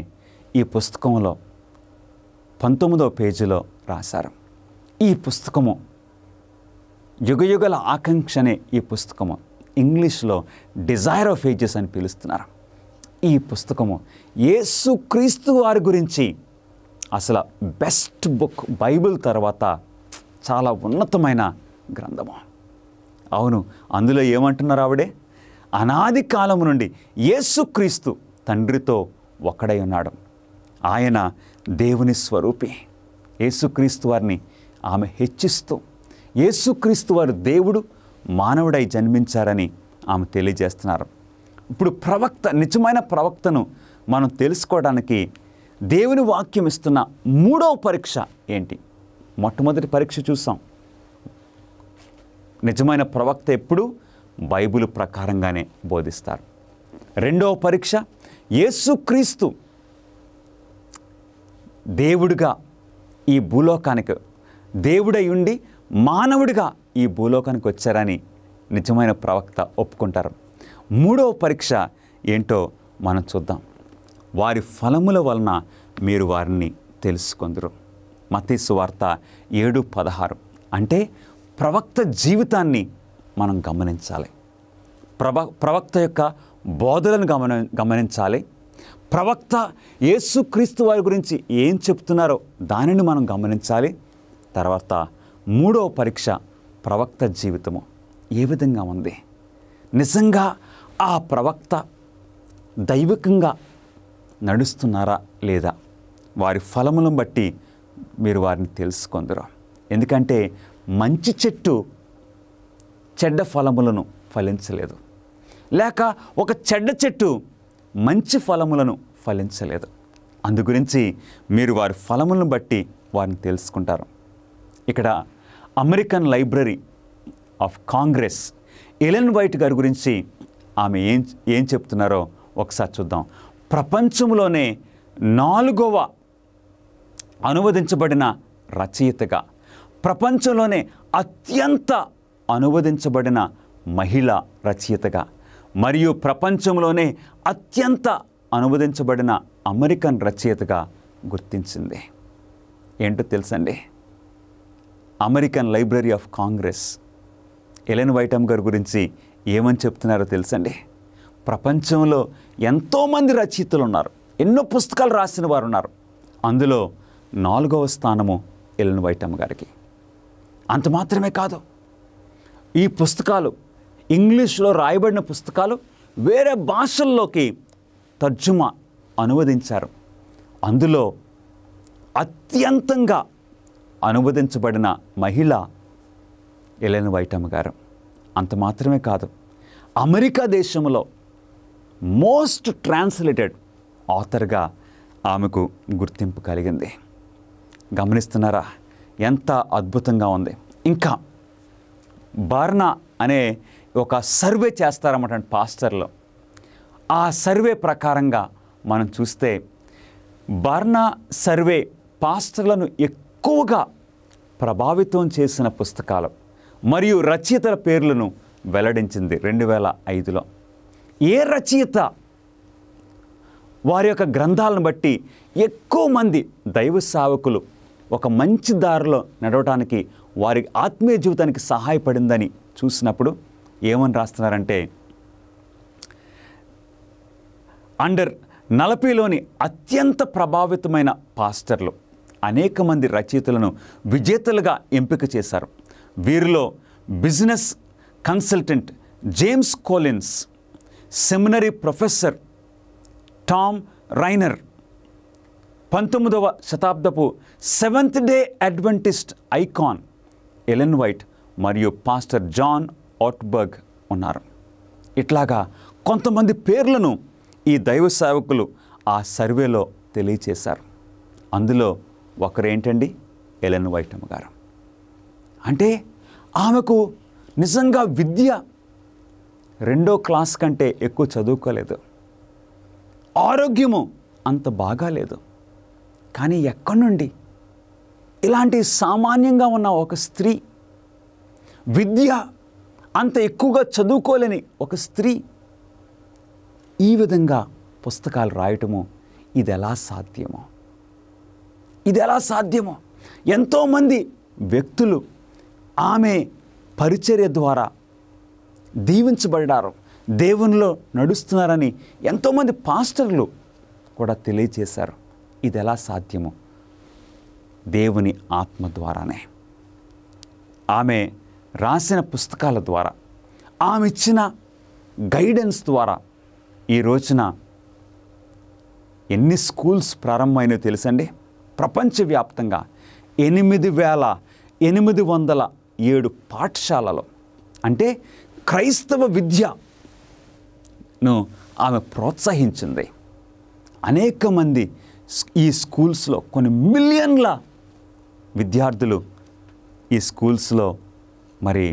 ఈ పుస్తకంలో 19వ పేజీలో రాశారు. ఈ పుస్తకము యుగయుగల ఆకాంక్ష అనే ఈ పుస్తకము ఇంగ్లీష్లో డిజైర్ ఆఫ్ ఏజెస్ అని పిలుస్తున్నారు. ఈ పుస్తకము యేసుక్రీస్తు వారి గురించి అసలు బెస్ట్ బుక్, బైబిల్ తర్వాత చాలా ఉన్నతమైన గ్రంథము. అవును, అందులో ఏమంటున్నారు ఆవిడే? అనాది కాలం నుండి యేసుక్రీస్తు తండ్రితో ఒక్కడై ఉన్నాడు. ఆయన దేవుని స్వరూపి. యేసుక్రీస్తు వారిని ఆమె హెచ్చిస్తూ, యేసుక్రీస్తు వారు దేవుడు మానవుడై జన్మించారని ఆమె తెలియజేస్తున్నారు. ఇప్పుడు ప్రవక్త, నిజమైన ప్రవక్తను మనం తెలుసుకోవడానికి దేవుని వాక్యం ఇస్తున్న మూడవ పరీక్ష ఏంటి? మొట్టమొదటి పరీక్ష చూసాం. నిజమైన ప్రవక్త ఎప్పుడు బైబిల్ ప్రకారంగానే బోధిస్తారు. రెండవ పరీక్ష, యేసుక్రీస్తు దేవుడిగా ఈ భూలోకానికి, దేవుడై ఉండి మానవుడిగా ఈ భూలోకానికి వచ్చారని నిజమైన ప్రవక్త ఒప్పుకుంటారు. మూడవ పరీక్ష ఏంటో మనం చూద్దాం. వారి ఫలముల వలన మీరు వారిని తెలుసుకొందురు. మత్తయి సువార్త 7:16. అంటే ప్రవక్త జీవితాన్ని మనం గమనించాలి. ప్రవక్త యొక్క బోధలను గమనించాలి. ప్రవక్త యేసుక్రీస్తు వారి గురించి ఏం చెప్తున్నారో దానిని మనం గమనించాలి. తర్వాత మూడవ పరీక్ష, ప్రవక్త జీవితము ఏ విధంగా ఉంది? నిజంగా ఆ ప్రవక్త దైవికంగా నడుస్తున్నారా లేదా? వారి ఫలములను బట్టి మీరు వారిని తెలుసుకొందురు. ఎందుకంటే మంచి చెట్టు చెడ్డ ఫలములను ఫలించలేదు, లేక ఒక చెడ్డ చెట్టు మంచి ఫలములను ఫలించలేదు. అందుగురించి మీరు వారి ఫలములను బట్టి వారిని తెలుసుకుంటారు. ఇక్కడ American library of Congress Ellen white గారి గురించి ఆమె ఏం చెప్తున్నారో ఒకసారి చూద్దాం. ప్రపంచంలోనే 4వ అనువదించబడిన రచయితగా, ప్రపంచంలోనే అత్యంత అనువదించబడిన మహిళా రచయితగా, మరియు ప్రపంచంలోనే అత్యంత అనువదించబడిన అమెరికన్ రచయితగా గుర్తించింది. ఏంటో తెలుసండి? American library of Congress Ellen white గారి గురించి ఏమని చెప్తున్నారో తెలుసండి? ప్రపంచంలో ఎంతోమంది రచయితలు ఉన్నారు, ఎన్నో పుస్తకాలు రాసిన వారు ఉన్నారు. అందులో 4వ స్థానము ఎలెన్ వైట్ గారికి. అంత మాత్రమే కాదు, ఈ పుస్తకాలు ఇంగ్లీష్లో రాయబడిన పుస్తకాలు వేరే భాషల్లోకి తర్జుమా అనువదించారు. అందులో అత్యంతంగా అనువదించబడిన మహిళ ఎలెన్ వైట్ గారు. అంత మాత్రమే కాదు, అమెరికా దేశంలో మోస్ట్ ట్రాన్స్లేటెడ్ ఆథర్గా ఆమెకు గుర్తింపు కలిగింది. గమనిస్తున్నారా ఎంత అద్భుతంగా ఉంది? ఇంకా బార్నా అనే ఒక సర్వే చేస్తారన్నమాట పాస్టర్లు. ఆ సర్వే ప్రకారంగా మనం చూస్తే బార్నా సర్వే పాస్టర్లను ఎక్కువగా ప్రభావితం చేసిన పుస్తకాలు మరియు రచయితల పేర్లను వెల్లడించింది 2005లో. ఏ రచయిత వారి యొక్క గ్రంథాలను బట్టి ఎక్కువ మంది దైవ సేవకులు ఒక మంచి దారిలో నడవడానికి, వారి ఆత్మీయ జీవితానికి సహాయపడిందని చూసినప్పుడు ఏమని రాస్తున్నారంటే, అండర్ 40లోని అత్యంత ప్రభావితమైన పాస్టర్లు అనేక మంది రచయితలను విజేతలుగా ఎంపిక చేశారు. వీరిలో business consultant James Collins, seminary professor Tom Rainer, 19వ శతాబ్దపు seventh day adventist icon Ellen White మరియు పాస్టర్ జాన్ ఆట్బర్గ్ ఉన్నారు. ఇట్లాగా కొంతమంది పేర్లను ఈ దైవ సేవకులు ఆ సర్వేలో తెలియచేశారు. అందులో ఒకరేంటండి? ఎలెన్ వైటమ్మ గారు. అంటే ఆమెకు నిజంగా విద్య 2వ క్లాస్ కంటే ఎక్కువ చదువుకోలేదు, ఆరోగ్యము అంత బాగాలేదు. కానీ ఎక్కడి నుండి ఇలాంటి సామాన్యంగా ఉన్న ఒక స్త్రీ, విద్య అంత ఎక్కువగా చదువుకోలేని ఒక స్త్రీ ఈ విధంగా పుస్తకాలు రాయటము ఇది ఎలా సాధ్యమో, ఇది ఎలా సాధ్యమో? ఎంతోమంది వ్యక్తులు ఆమె పరిచర్య ద్వారా దీవించబడ్డారు, దేవునిలో నడుస్తున్నారని ఎంతోమంది పాస్టర్లు కూడా తెలియజేశారు. ఇది ఎలా సాధ్యమో? దేవుని ఆత్మ ద్వారానే. ఆమె రాసిన పుస్తకాల ద్వారా, ఆమె ఇచ్చిన గైడెన్స్ ద్వారా ఈ రోజున ఎన్ని స్కూల్స్ ప్రారంభమైనో తెలుసండి? ప్రపంచవ్యాప్తంగా 8,807 పాఠశాలలో, అంటే క్రైస్తవ విద్యను ఆమె ప్రోత్సహించింది. అనేక మంది ఈ స్కూల్స్లో, కొన్ని మిలియన్ల విద్యార్థులు ఈ స్కూల్స్లో మరి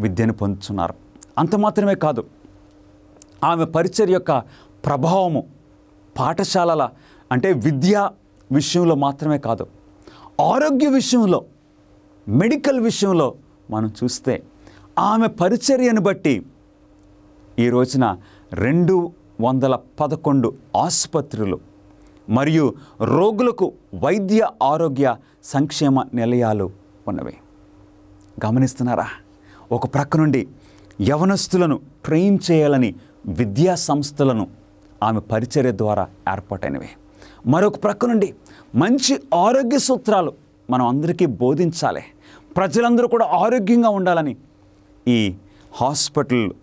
విద్యను పొందుతున్నారు. అంత మాత్రమే కాదు, ఆమె పరిచర్య యొక్క ప్రభావము పాఠశాలల, అంటే విద్యా విషయంలో మాత్రమే కాదు, ఆరోగ్య విషయంలో, మెడికల్ విషయంలో మనం చూస్తే ఆమె పరిచర్యను బట్టి ఈ రోజున 211 ఆసుపత్రులు మరియు రోగులకు వైద్య ఆరోగ్య సంక్షేమ నిలయాలు ఉన్నవి. గమనిస్తున్నారా? ఒక ప్రక్క నుండి యవనస్తులను ట్రైన్ చేయాలని విద్యా సంస్థలను ఆమె పరిచర్య ద్వారా ఏర్పాటైనవి. మరొక ప్రక్క నుండి మంచి ఆరోగ్య సూత్రాలు మనం అందరికీ బోధించాలి, ప్రజలందరూ కూడా ఆరోగ్యంగా ఉండాలని ఈ ఆసుపత్రులు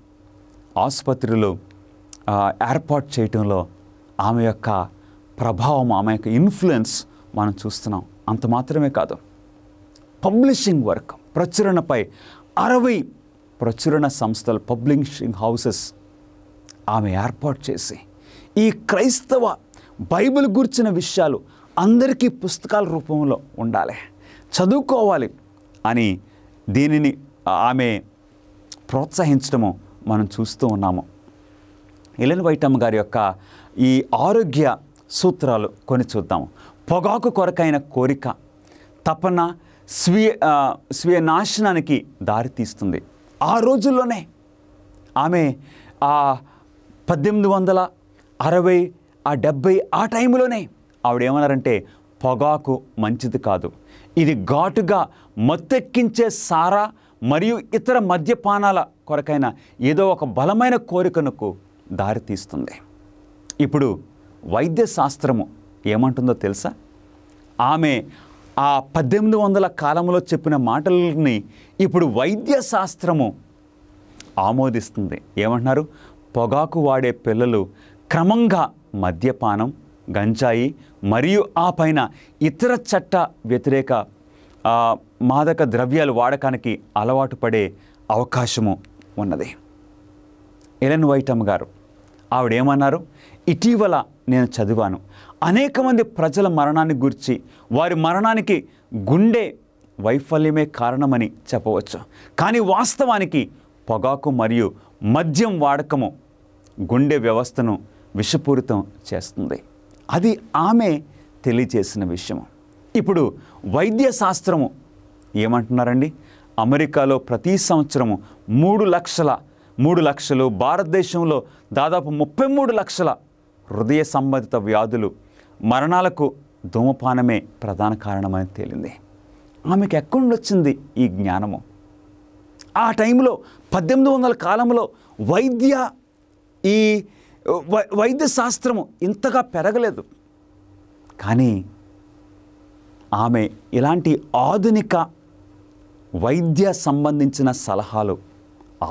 ఏర్పాటు చేయటంలో ఆమె యొక్క ప్రభావం, ఆమె యొక్క ఇన్ఫ్లుయెన్స్ మనం చూస్తున్నాం. అంత మాత్రమే కాదు, పబ్లిషింగ్ వర్క్, ప్రచురణపై 60 ప్రచురణ సంస్థలు, పబ్లిషింగ్ హౌసెస్ ఆమె ఏర్పాటు చేసి ఈ క్రైస్తవ బైబిల్ గురించిన విషయాలు అందరికీ పుస్తకాల రూపంలో ఉండాలి, చదువుకోవాలి అని దీనిని ఆమె ప్రోత్సహించడము మనం చూస్తూ ఉన్నాము. ఎలెన్ వైటమ్మ గారి యొక్క ఈ ఆరోగ్య సూత్రాలు కొన్ని చూద్దాము. పొగాకు కొరకైన కోరిక, తపన స్వీయ నాశనానికి దారితీస్తుంది. ఆ రోజుల్లోనే ఆమె 1860, 70 ఆ టైంలోనే ఆవిడ ఏమన్నారంటే, పొగాకు మంచిది కాదు, ఇది ఘాటుగా మత్తెక్కించే సారా మరియు ఇతర మద్యపానాల కొరకైన ఏదో ఒక బలమైన కోరికనకు దారితీస్తుంది. ఇప్పుడు వైద్య శాస్త్రము ఏమంటుందో తెలుసా? ఆమె ఆ 1800 కాలంలో చెప్పిన మాటలని ఇప్పుడు వైద్య శాస్త్రము ఆమోదిస్తుంది. ఏమంటున్నారు? పొగాకు వాడే పిల్లలు క్రమంగా మద్యపానం, గంజాయి మరియు ఆ పైన ఇతర చట్ట వ్యతిరేక మాదక ద్రవ్యాలు వాడకానికి అలవాటు పడే అవకాశము ఉన్నది. ఎలెన్ వైటమ్మ గారు ఆవిడేమన్నారు? ఇటీవల నేను చదివాను, అనేక మంది ప్రజల మరణాన్ని గురించి, వారి మరణానికి గుండె వైఫల్యమే కారణమని చెప్పవచ్చు. కానీ వాస్తవానికి పొగాకు మరియు మద్యం వాడకము గుండె వ్యవస్థను విషపూరితం చేస్తుంది. అది ఆమె తెలియజేసిన విషయము. ఇప్పుడు వైద్య శాస్త్రము ఏమంటున్నారండి? అమెరికాలో ప్రతి సంవత్సరము 3 లక్షలు, భారతదేశంలో దాదాపు 33 లక్షల హృదయ సంబంధిత వ్యాధులు, మరణాలకు ధూమపానమే ప్రధాన కారణమని తేలింది. ఆమెకు ఎక్కడి నుండి వచ్చింది ఈ జ్ఞానము? ఆ టైంలో 1800 కాలంలో వైద్య శాస్త్రము ఇంతగా పెరగలేదు. కానీ ఆమె ఇలాంటి ఆధునిక వైద్య సంబంధించిన సలహాలు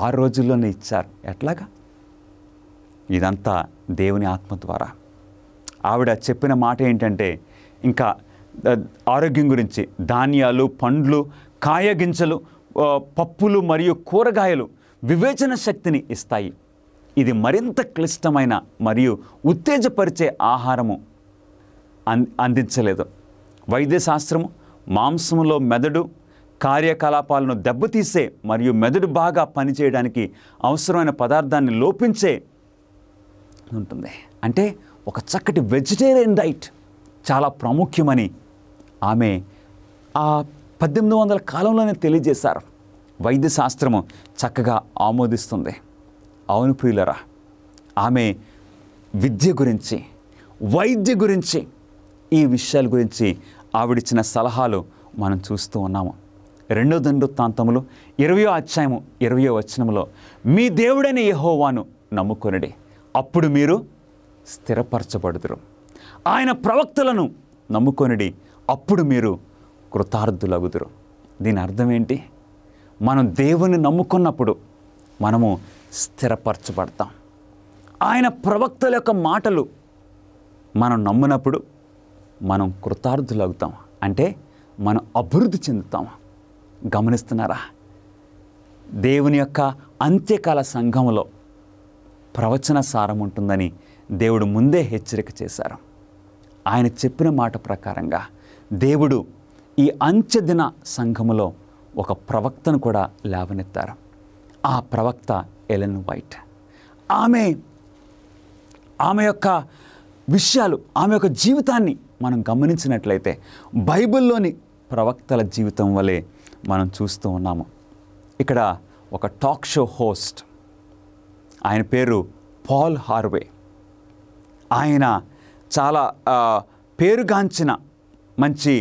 ఆ రోజుల్లోనే ఇచ్చారు. ఎట్లాగా? ఇదంతా దేవుని ఆత్మ ద్వారా. ఆవిడ చెప్పిన మాట ఏంటంటే, ఇంకా ఆరోగ్యం గురించి ధాన్యాలు, పండ్లు, కాయగింజలు, పప్పులు మరియు కూరగాయలు వివేచన శక్తిని ఇస్తాయి. ఇది మరింత క్లిష్టమైన మరియు ఉత్తేజపరిచే ఆహారము అందించలేదు. వైద్యశాస్త్రము మాంసంలో మెదడు కార్యకలాపాలను దెబ్బతీసే మరియు మెదడు బాగా పనిచేయడానికి అవసరమైన పదార్థాన్ని లోపించే ఉంటుంది. అంటే ఒక చక్కటి వెజిటేరియన్ డైట్ చాలా ప్రాముఖ్యమని ఆమె ఆ 1800 కాలంలోనే తెలియజేశారు. వైద్య శాస్త్రము చక్కగా ఆమోదిస్తుంది. అవును ప్రియులరా, ఆమె విద్య గురించి, వైద్య గురించి, ఈ విషయాల గురించి ఆవిడిచ్చిన సలహాలు మనం చూస్తూ ఉన్నాము. 2 దినవృత్తాంతములు 20వ అధ్యాయము 20వ వచనములో, మీ దేవుడైన యెహోవాను నమ్ముకొనుడి, అప్పుడు మీరు స్థిరపరచబడుదురు. ఆయన ప్రవక్తలను నమ్ముకొనుడి, అప్పుడు మీరు కృతార్థులగుదురు. దీని అర్థం ఏంటి? మనం దేవుని నమ్ముకున్నప్పుడు మనము స్థిరపరచబడతాం. ఆయన ప్రవక్తల యొక్క మాటలు మనం నమ్మినప్పుడు మనం కృతార్థులవుతాం. అంటే మనం అభివృద్ధి చెందుతాం. గమనిస్తున్నారా? దేవుని యొక్క అంత్యకాల సంఘములో ప్రవచన సారం ఉంటుందని దేవుడు ముందే హెచ్చరిక చేశారు. ఆయన చెప్పిన మాట ప్రకారంగా దేవుడు ఈ అంత్యదిన సంఘములో ఒక ప్రవక్తను కూడా లేవనెత్తారు. ఆ ప్రవక్త ఎలెన్ వైట్. ఆమె యొక్క విషయాలు, ఆమె యొక్క జీవితాన్ని మనం గమనించినట్లయితే బైబిల్లోని ప్రవక్తల జీవితం వలె మనం చూస్తూ ఉన్నాము. ఇక్కడ ఒక టాక్ షో హోస్ట్, ఆయన పేరు పాల్ హార్వే. ఆయన చాలా పేరుగాంచిన మంచి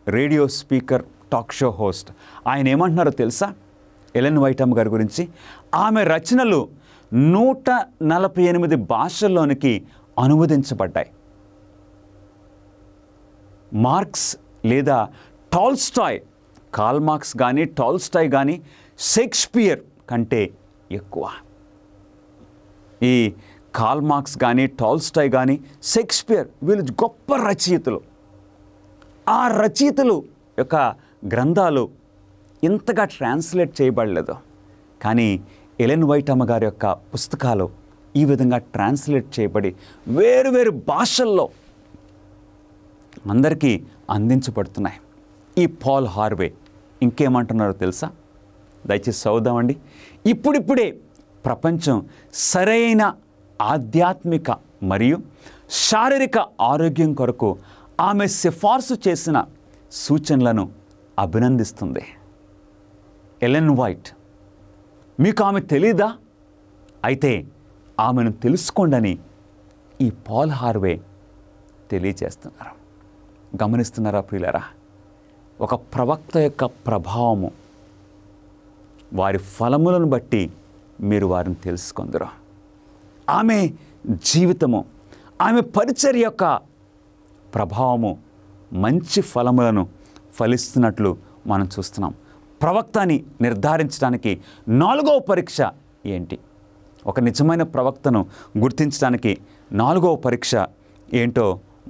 radio speaker, talk show host. ఆయన ఏమంటున్నారో తెలుసా ఎలెన్ వైట్ అమ్మ గారి గురించి? ఆమె రచనలు 148 భాషల్లోనికి అనువదించబడ్డాయి. మార్క్స్ లేదా టాల్స్టాయ్, కార్ల్ మార్క్స్ కానీ టాల్స్టాయ్ కానీ షేక్స్పియర్ కంటే ఎక్కువ. ఈ కార్ల్ మార్క్స్ కానీ టాల్స్టాయ్ కానీ షేక్స్పియర్ వీళ్ళు గొప్ప రచయితలు. ఆ రచయితలు యొక్క గ్రంథాలు ఇంతగా ట్రాన్స్లేట్ చేయబడలేదు. కానీ ఎలెన్ వైట్ అమ్మ గారి యొక్క పుస్తకాలు ఈ విధంగా ట్రాన్స్లేట్ చేయబడి వేరు భాషల్లో అందరికీ అందించబడుతున్నాయి. ఈ పాల్ హార్వే ఇంకేమంటున్నారో తెలుసా? దయచేసి చదువుదామండి. ఇప్పుడిప్పుడే ప్రపంచం సరైన ఆధ్యాత్మిక మరియు శారీరక ఆరోగ్యం కొరకు ఆమె సిఫార్సు చేసిన సూచనలను అభినందిస్తుంది. ఎలెన్ వైట్, మీకు ఆమె తెలీదా? అయితే ఆమెను తెలుసుకోండి ఈ పాల్ హార్వే తెలియజేస్తున్నారు. గమనిస్తున్నారా ప్రియులారా? ఒక ప్రవక్త యొక్క ప్రభావము, వారి ఫలములను బట్టి మీరు వారిని తెలుసుకుందరు. ఆమె జీవితము, ఆమె పరిచర్య యొక్క ప్రభావము మంచి ఫలములను ఫలిస్తున్నట్లు మనం చూస్తున్నాం. ప్రవక్తని నిర్ధారించడానికి 4వ పరీక్ష ఏంటి? ఒక నిజమైన ప్రవక్తను గుర్తించడానికి 4వ పరీక్ష ఏంటో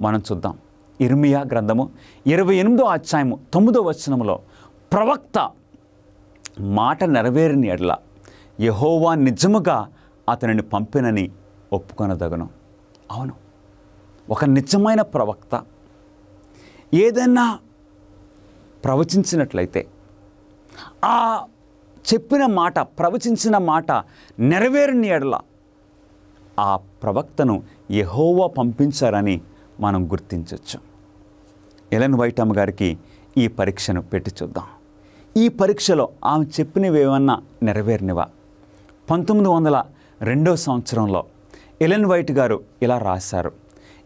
మనం చూద్దాం. ఇర్మియా గ్రంథము 28వ అధ్యాయము 9వ వచనములో, ప్రవక్త మాట నెరవేరిన ఎడల యెహోవా నిజముగా అతనిని పంపినని ఒప్పుకొనదగను. అవును, ఒక నిజమైన ప్రవక్త ఏదైనా ప్రవచించినట్లయితే ఆ చెప్పిన మాట, ప్రవచించిన మాట నెరవేరిన ఎడల ఆ ప్రవక్తను యెహోవా పంపించారని మనం గుర్తించవచ్చు. ఎలెన్ వైట్ అమ్మ గారికి ఈ పరీక్షను పెట్టి చూద్దాం. ఈ పరీక్షలో ఆమె చెప్పినవి ఏమన్నా నెరవేరినవా? 1902వ సంవత్సరంలో ఎలెన్ వైట్ గారు ఇలా రాశారు: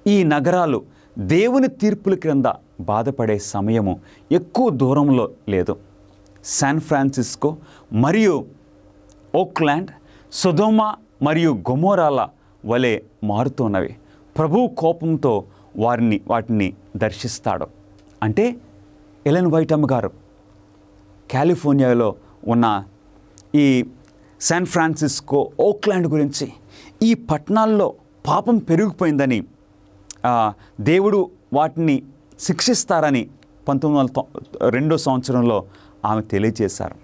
ఈ నగరాలు దేవుని తీర్పుల క్రింద బాధపడే సమయము ఎక్కువ దూరంలో లేదు. శాన్ ఫ్రాన్సిస్కో మరియు ఓక్లాండ్ సొదొమ మరియు గొమొరాల వలె మారుతున్నవి. ప్రభు కోపంతో వాటిని దర్శిస్తాడు. అంటే ఎలెన్ వైట్ అమ్మ గారు కాలిఫోర్నియాలో ఉన్న ఈ శాన్ ఫ్రాన్సిస్కో, ఓక్లాండ్ గురించి, ఈ పట్టణాల్లో పాపం పెరిగిపోయిందని, దేవుడు వాటిని శిక్షిస్తారని 1902వ సంవత్సరంలో ఆమె తెలియజేశారు.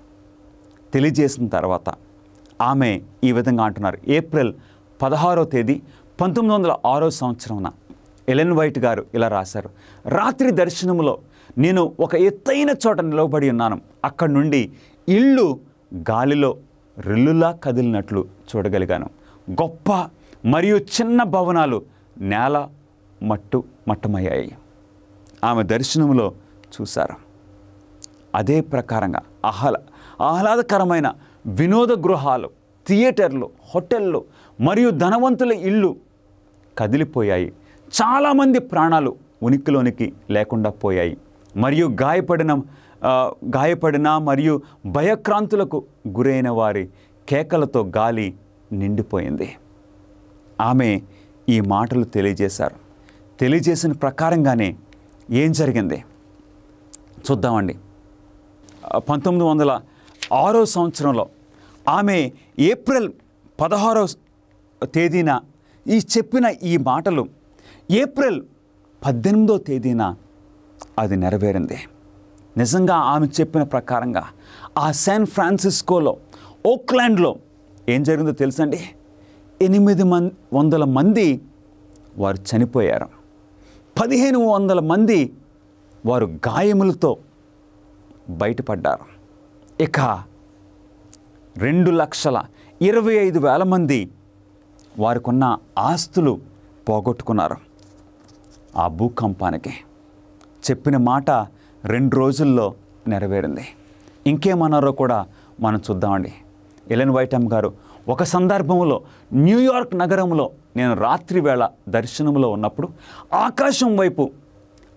తెలియజేసిన తర్వాత ఆమె ఈ విధంగా అంటున్నారు. ఏప్రిల్ 16వ తేదీ 1906వ సంవత్సరంన ఎలెన్ వైట్ గారు ఇలా రాశారు: రాత్రి దర్శనములో నేను ఒక ఎత్తైన చోట నిలబడి ఉన్నాను. అక్కడి నుండి ఇళ్ళు గాలిలో రెల్లులా కదిలినట్లు చూడగలిగాను. గొప్ప మరియు చిన్న భవనాలు నేల మట్టమయ్యాయి. ఆమె దర్శనంలో చూశారు. అదే ప్రకారంగా ఆహ్లాదకరమైన వినోద గృహాలు, థియేటర్లు, హోటళ్ళు మరియు ధనవంతుల ఇళ్ళు కదిలిపోయాయి. చాలామంది ప్రాణాలు ఉనికిలోనికి లేకుండా పోయాయి. మరియు గాయపడిన మరియు భయక్రాంతులకు గురైన వారి కేకలతో గాలి నిండిపోయింది. ఆమె ఈ మాటలు తెలియజేసిన ప్రకారంగానే ఏం జరిగింది చూద్దామండి. 1906 సంవత్సరంలో ఆమె ఏప్రిల్ 16వ తేదీన చెప్పిన ఈ మాటలు ఏప్రిల్ 18వ తేదీన అది నెరవేరింది. నిజంగా ఆమె చెప్పిన ప్రకారంగా ఆ శాన్ ఫ్రాన్సిస్కోలో, ఓక్లాండ్లో ఏం జరిగిందో తెలుసండి. 800 మంది వారు చనిపోయారు. 1500 మంది వారు గాయములతో బయటపడ్డారు. ఇక 2,25,000 మంది వారికున్న ఆస్తులు పోగొట్టుకున్నారు. ఆ భూకంపానికి చెప్పిన మాట 2 రోజుల్లో నెరవేరింది. ఇంకేమన్నారో కూడా మనం చూద్దామండి. ఎలెన్ వైటమ్ గారు ఒక సందర్భంలో న్యూయార్క్ నగరంలో నేను రాత్రి వేళ దర్శనంలో ఉన్నప్పుడు ఆకాశం వైపు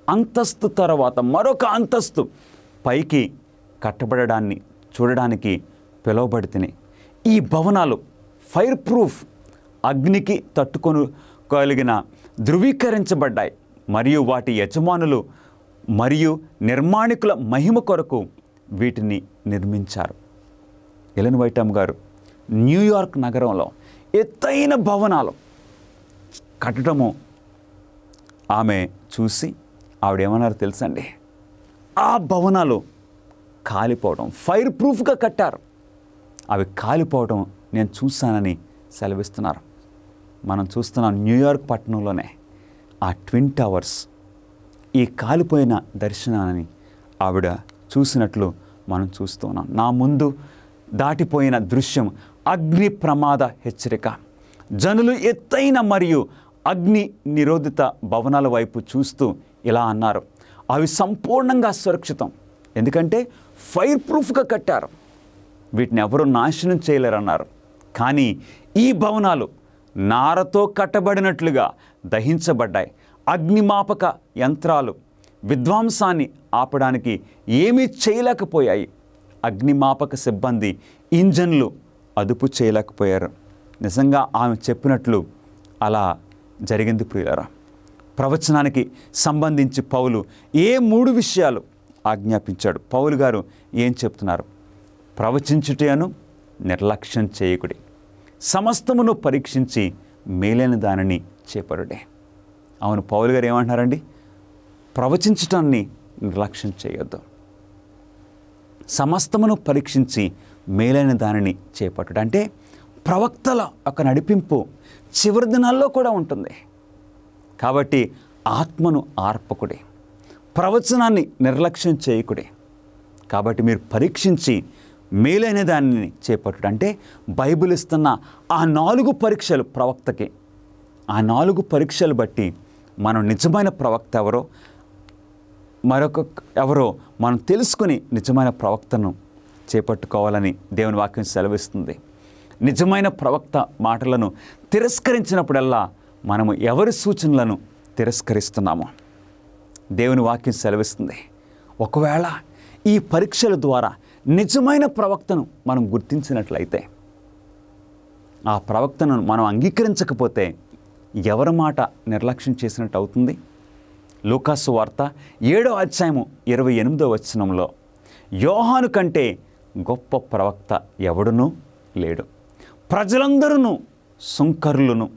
అంతస్తు తర్వాత మరొక అంతస్తు పైకి కట్టబడడాన్ని చూడడానికి పిలువబడితిని. ఈ భవనాలు ఫైర్ ప్రూఫ్, అగ్నికి తట్టుకోగలిగిన ధృవీకరించబడ్డాయి మరియు వాటి యజమానులు మరియు నిర్మాణికుల మహిమ కొరకు వీటిని నిర్మించారు. ఎలెన్ వైటమ్ గారు న్యూయార్క్ నగరంలో ఎత్తైన భవనాలు కట్టడము ఆమె చూసి ఆవిడేమన్నారు తెలుసండి, ఆ భవనాలు కాలిపోవడం, ఫైర్ ప్రూఫ్గా కట్టారు, అవి కాలిపోవడం నేను చూశానని సెలవిస్తున్నారు. మనం చూస్తున్నాం న్యూయార్క్ పట్టణంలోనే ఆ ట్విన్ టవర్స్ ఈ కాలిపోయిన దర్శనాన్ని ఆవిడ చూసినట్లు మనం చూస్తున్నాం. నా ముందు దాటిపోయిన దృశ్యం అగ్ని ప్రమాద హెచ్చరిక. జనులు ఎత్తైన మరియు అగ్ని నిరోధిత భవనాల వైపు చూస్తూ ఇలా అన్నారు, అవి సంపూర్ణంగా సురక్షితం, ఎందుకంటే ఫైర్ ప్రూఫ్గా కట్టారు, వీటిని ఎవరు నాశనం చేయలేరన్నారు. కానీ ఈ భవనాలు నారతో కట్టబడినట్లుగా దహించబడ్డాయి. అగ్నిమాపక యంత్రాలు విధ్వంసాన్ని ఆపడానికి ఏమీ చేయలేకపోయాయి. అగ్నిమాపక సిబ్బంది ఇంజన్లు అదుపు చేయలేకపోయారు. నిజంగా ఆమె చెప్పినట్లు అలా జరిగింది ప్రియులారా. ప్రవచనానికి సంబంధించి పౌలు ఏ 3 విషయాలు ఆజ్ఞాపించాడు? పౌలు గారు ఏం చెప్తున్నారు? ప్రవచించుటను నిర్లక్ష్యం చేయకుడి, సమస్తమును పరీక్షించి మేలైన దానిని చేపరుడే. అవును, పౌలు గారు ఏమంటున్నారండి? ప్రవచించటాన్ని నిర్లక్ష్యం చేయొద్దు, సమస్తమును పరీక్షించి మేలైన దానిని చేపట్టుడు. అంటే ప్రవక్తల ఒక నడిపింపు చివరి దినాల్లో కూడా ఉంటుంది. కాబట్టి ఆత్మను ఆర్పకుడే, ప్రవచనాన్ని నిర్లక్ష్యం చేయకుడే. కాబట్టి మీరు పరీక్షించి మేలైన దానిని చేపట్టుడు. అంటే బైబిల్ ఇస్తున్న ఆ 4 పరీక్షలు ప్రవక్తకి, ఆ 4 పరీక్షలు బట్టి మనం నిజమైన ప్రవక్త ఎవరో ఎవరో మనం తెలుసుకుని నిజమైన ప్రవక్తను చేపట్టుకోవాలని దేవుని వాక్యం సెలవిస్తుంది. నిజమైన ప్రవక్త మాటలను తిరస్కరించినప్పుడల్లా మనము ఎవరి సూచనలను తిరస్కరిస్తున్నామో దేవుని వాక్యం సెలవిస్తుంది. ఒకవేళ ఈ పరీక్షల ద్వారా నిజమైన ప్రవక్తను మనం గుర్తించినట్లయితే, ఆ ప్రవక్తను మనం అంగీకరించకపోతే ఎవరి మాట నిర్లక్ష్యం చేసినట్టు అవుతుంది? లూకాసు వార్త 7వ అధ్యాయము 28వ వచనంలో, యోహాను కంటే గొప్ప ప్రవక్త ఎవడునూ లేడు, ప్రజలందరూ సుంకరులను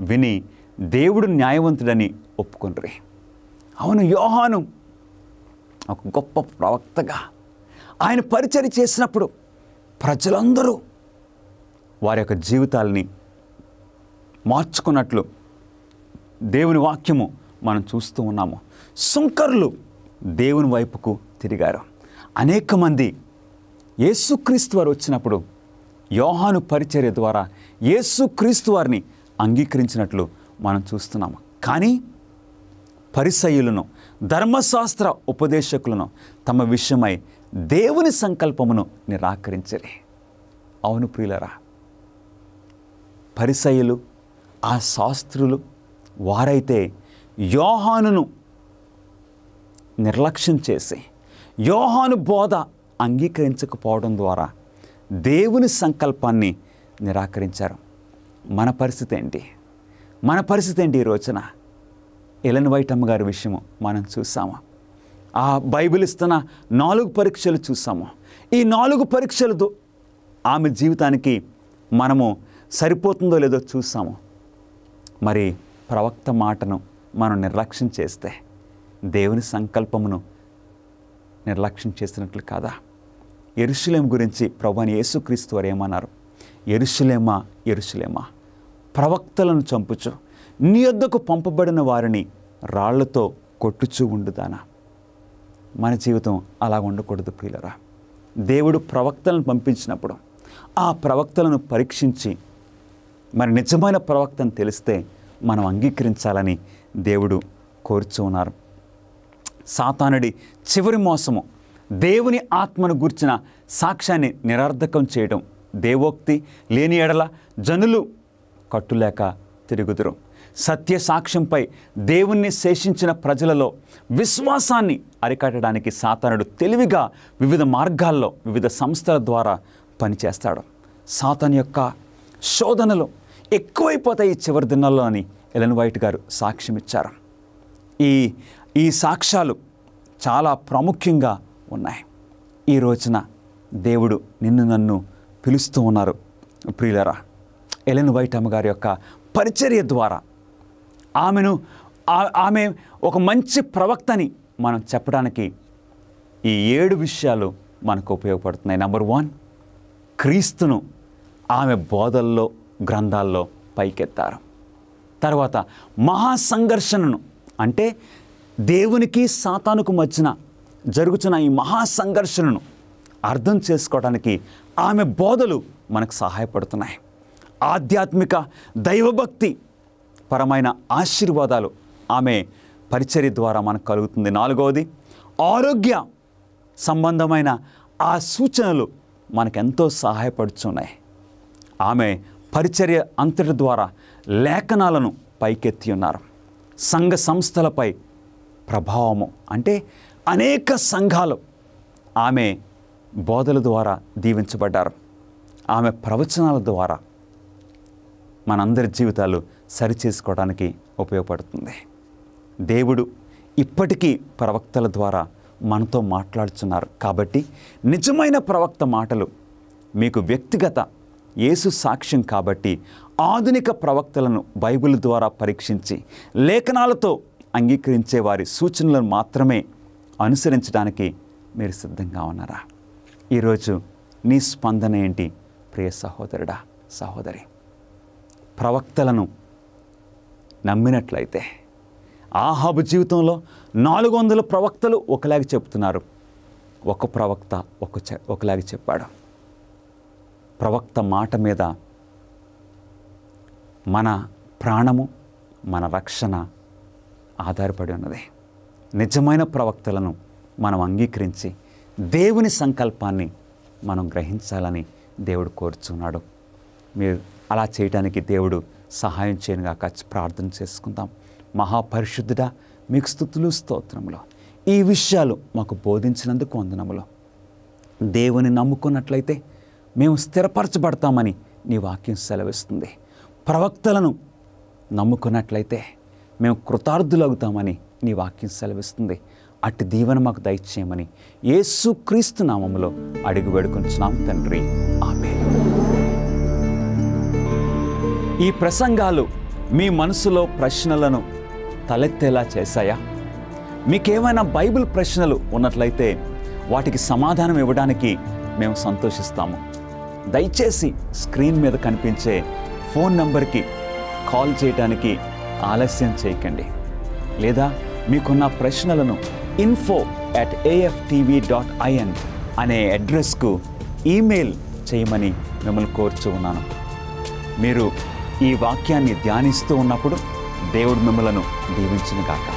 విని దేవుడు న్యాయవంతుడని ఒప్పుకొండ్రి. అవును, యోహాను ఒక గొప్ప ప్రవక్తగా ఆయన పరిచర్య చేసినప్పుడు ప్రజలందరూ వారి యొక్క జీవితాలని మార్చుకున్నట్లు దేవుని వాక్యము మనం చూస్తూ ఉన్నాము. సుంకరులు దేవుని వైపుకు తిరిగారు. అనేక మంది యేసుక్రీస్తు వారు వచ్చినప్పుడు యోహాను పరిచర్య ద్వారా యేసుక్రీస్తు వారిని అంగీకరించినట్లు మనం చూస్తున్నాము. కానీ పరిసయ్యులను, ధర్మశాస్త్ర ఉపదేశకులను తమ విషయమై దేవుని సంకల్పమును నిరాకరించరి. అవును ప్రియులరా, పరిసయ్యులు, ఆ శాస్త్రులు వారైతే యోహానును నిర్లక్ష్యం చేసి యోహాను బోధ అంగీకరించకపోవడం ద్వారా దేవుని సంకల్పాన్ని నిరాకరించారు. మన పరిస్థితి ఏంటి? మన పరిస్థితి ఏంటి? ఈ రోజున ఎలెన్ వైట్ అమ్మ గారి విషయము మనం చూసాము. ఆ బైబిల్ ఇస్తున్న 4 పరీక్షలు చూసాము. ఈ 4 పరీక్షలతో ఆమె జీవితానికి మనము సరిపోతుందో లేదో చూసాము. మరి ప్రవక్త మాటను మనం నిర్లక్ష్యం చేస్తే దేవుని సంకల్పమును నిర్లక్ష్యం చేసినట్లు కాదా? యెరూషలేము గురించి ప్రభువైన యేసుక్రీస్తు వారు ఏమన్నారు? యెరూషలేమా, యెరూషలేమా, ప్రవక్తలను చంపుచు నీ యొద్దకు పంపబడిన వారిని రాళ్లతో కొట్టుచూ ఉండుదానా. మన జీవితం అలా ఉండకూడదు ప్రియులరా. దేవుడు ప్రవక్తలను పంపించినప్పుడు ఆ ప్రవక్తలను పరీక్షించి మరి నిజమైన ప్రవక్తను తెలిస్తే మనం అంగీకరించాలని దేవుడు కోరుచూ ఉన్నారు. సాతానుడి చివరి మోసము దేవుని ఆత్మను గూర్చిన సాక్ష్యాన్ని నిరర్ధకం చేయడం. దేవోక్తి లేని ఎడల జనులు కట్టులేక తిరుగుదురు. సత్య సాక్ష్యంపై దేవుణ్ణి శేషించిన ప్రజలలో విశ్వాసాన్ని అరికట్టడానికి సాతానుడు తెలివిగా వివిధ మార్గాల్లో, వివిధ సంస్థల ద్వారా పనిచేస్తాడు. సాతాను యొక్క శోధనలు ఎక్కువైపోతాయి ఈ చివరి దినాల్లో అని ఎలెన్ వైట్ గారు సాక్ష్యం ఇచ్చారు. ఈ సాక్ష్యాలు చాలా ప్రాముఖ్యంగా ఉన్నాయి. ఈ రోజున దేవుడు నిన్ను నన్ను పిలుస్తూ ఉన్నారు ప్రియులరా. ఎలెన్ వైట్ అమ్మ గారి యొక్క పరిచర్య ద్వారా ఆమె ఒక మంచి ప్రవక్తని మనం చెప్పడానికి ఈ 7 విషయాలు మనకు ఉపయోగపడుతున్నాయి. నెంబర్ 1, క్రీస్తును ఆమె బోధల్లో, గ్రంథాల్లో పైకెత్తారు. తర్వాత మహాసంఘర్షణను, అంటే దేవునికి సాతానుకు మధ్యన జరుగుతున్న ఈ మహాసంఘర్షణను అర్థం చేసుకోవడానికి ఆమె బోధలు మనకు సహాయపడుతున్నాయి. ఆధ్యాత్మిక దైవభక్తి పరమైన ఆశీర్వాదాలు ఆమె పరిచర్య ద్వారా మనకు కలుగుతుంది. 4వది, ఆరోగ్య సంబంధమైన ఆ సూచనలు మనకెంతో సహాయపడుతున్నాయి. ఆమె పరిచర్య అంతటి ద్వారా లేఖనాలను పైకెత్తి ఉన్నారు. సంఘ సంస్థలపై ప్రభావము, అంటే అనేక సంఘాలు ఆమె బోధల ద్వారా దీవించబడ్డారు. ఆమె ప్రవచనాల ద్వారా మనందరి జీవితాలు సరిచేసుకోవడానికి ఉపయోగపడుతుంది. దేవుడు ఇప్పటికీ ప్రవక్తల ద్వారా మనతో మాట్లాడుతున్నారు. కాబట్టి నిజమైన ప్రవక్త మాటలు మీకు వ్యక్తిగత యేసు సాక్ష్యం కాబట్టి ఆధునిక ప్రవక్తలను బైబిల్ ద్వారా పరీక్షించి లేఖనాలతో అంగీకరించే వారి సూచనలను మాత్రమే అనుసరించడానికి మీరు సిద్ధంగా ఉన్నారా? ఈరోజు నీ స్పందన ఏంటి ప్రియ సహోదరుడా, సహోదరి? ప్రవక్తలను నమ్మినట్లయితే ఆహాబు జీవితంలో 400 ప్రవక్తలు ఒకలాగా చెప్తున్నారు. ఒక ప్రవక్త ఒకలాగా చెప్పాడు. ప్రవక్త మాట మీద మన ప్రాణము, మన రక్షణ ఆధారపడి ఉన్నది. నిజమైన ప్రవక్తలను మనం అంగీకరించి దేవుని సంకల్పాన్ని మనం గ్రహించాలని దేవుడు కోరుచున్నాడు. మీరు అలా చేయడానికి దేవుడు సహాయం చేయనుగాక. ప్రార్థన చేసుకుందాం. మహాపరిశుద్ధుడా, మీకు స్తుతులు స్తోత్రములు. ఈ విషయాలు మాకు బోధించినందుకు వందనములు. దేవుని నమ్ముకున్నట్లయితే మేము స్థిరపరచబడతామని నీ వాక్యం సెలవిస్తుంది. ప్రవక్తలను నమ్ముకున్నట్లయితే మేము కృతార్థులవుతామని నీ వాక్యం సెలవిస్తుంది. అట్టి దీవెన మాకు దయచేయమని యేసుక్రీస్తు నామములో అడిగి వేడుకొంచున్నాం తండ్రి, ఆమేన్. ఈ ప్రసంగాలు మీ మనసులో ప్రశ్నలను తలెత్తేలా చేశాయా? మీకేమైనా బైబిల్ ప్రశ్నలు ఉన్నట్లయితే వాటికి సమాధానం ఇవ్వడానికి మేము సంతోషిస్తాము. దయచేసి స్క్రీన్ మీద కనిపించే ఫోన్ నంబర్కి కాల్ చేయడానికి ఆలస్యం చేయకండి. లేదా మీకున్న ప్రశ్నలను info@aftv.in అనే అడ్రస్కు ఈమెయిల్ చేయమని మిమ్మల్ని కోరుచూ ఉన్నాను. మీరు ఈ వాక్యాన్ని ధ్యానిస్తూ ఉన్నప్పుడు దేవుడు మిమ్మలను దీవించును గాక.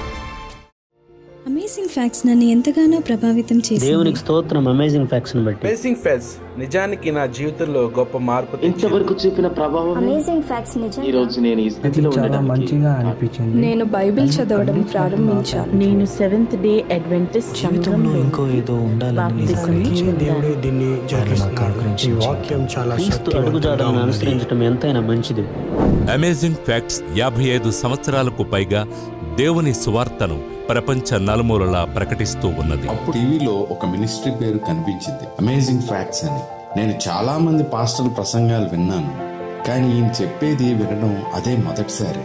అమేజింగ్ ఫ్యాక్ట్స్ నన్ను ఎంతగానో ప్రభావితం చేసింది. దేవునికి స్తోత్రం. అమేజింగ్ ఫ్యాక్ట్స్ ని బట్టి అమేజింగ్ ఫ్యాక్ట్స్ నిజానికి నా జీవితంలో గొప్ప మార్పు ఇంతవరకు చూపిన ప్రభావం అమేజింగ్ ఫ్యాక్ట్స్ ఈ రోజు నేను ఈ స్థితిలో ఉండడానికి మంచిగా అనిపించింది. నేను బైబిల్ చదవడం ప్రారంభించాను. నేను సెవెంత్ డే అడ్వెంటిస్ట్ జీవితంలో ఇంకో ఏదో ఉండాలని దేవుడే దీన్ని జరిగిస్తున్నాడు. ఈ వాక్యం చాలా అడుగుజాడలను అనుసరించడం ఎంతైనా మంచిది. అమేజింగ్ ఫ్యాక్ట్స్ 55 సంవత్సరాలకు పైగా దేవుని సువార్తను ప్రపంచ నలుమూలలా ప్రకటిస్తూ ఉన్నది. అప్పుడు టీవీలో ఒక మినిస్ట్రీ పేరు కనిపించింది, అమేజింగ్ ఫ్యాక్ట్స్ అని. నేను చాలా మంది పాస్టర్ల ప్రసంగాలు విన్నాను, కానీ ఈయన చెప్పేది వినడం అదే మొదటిసారి.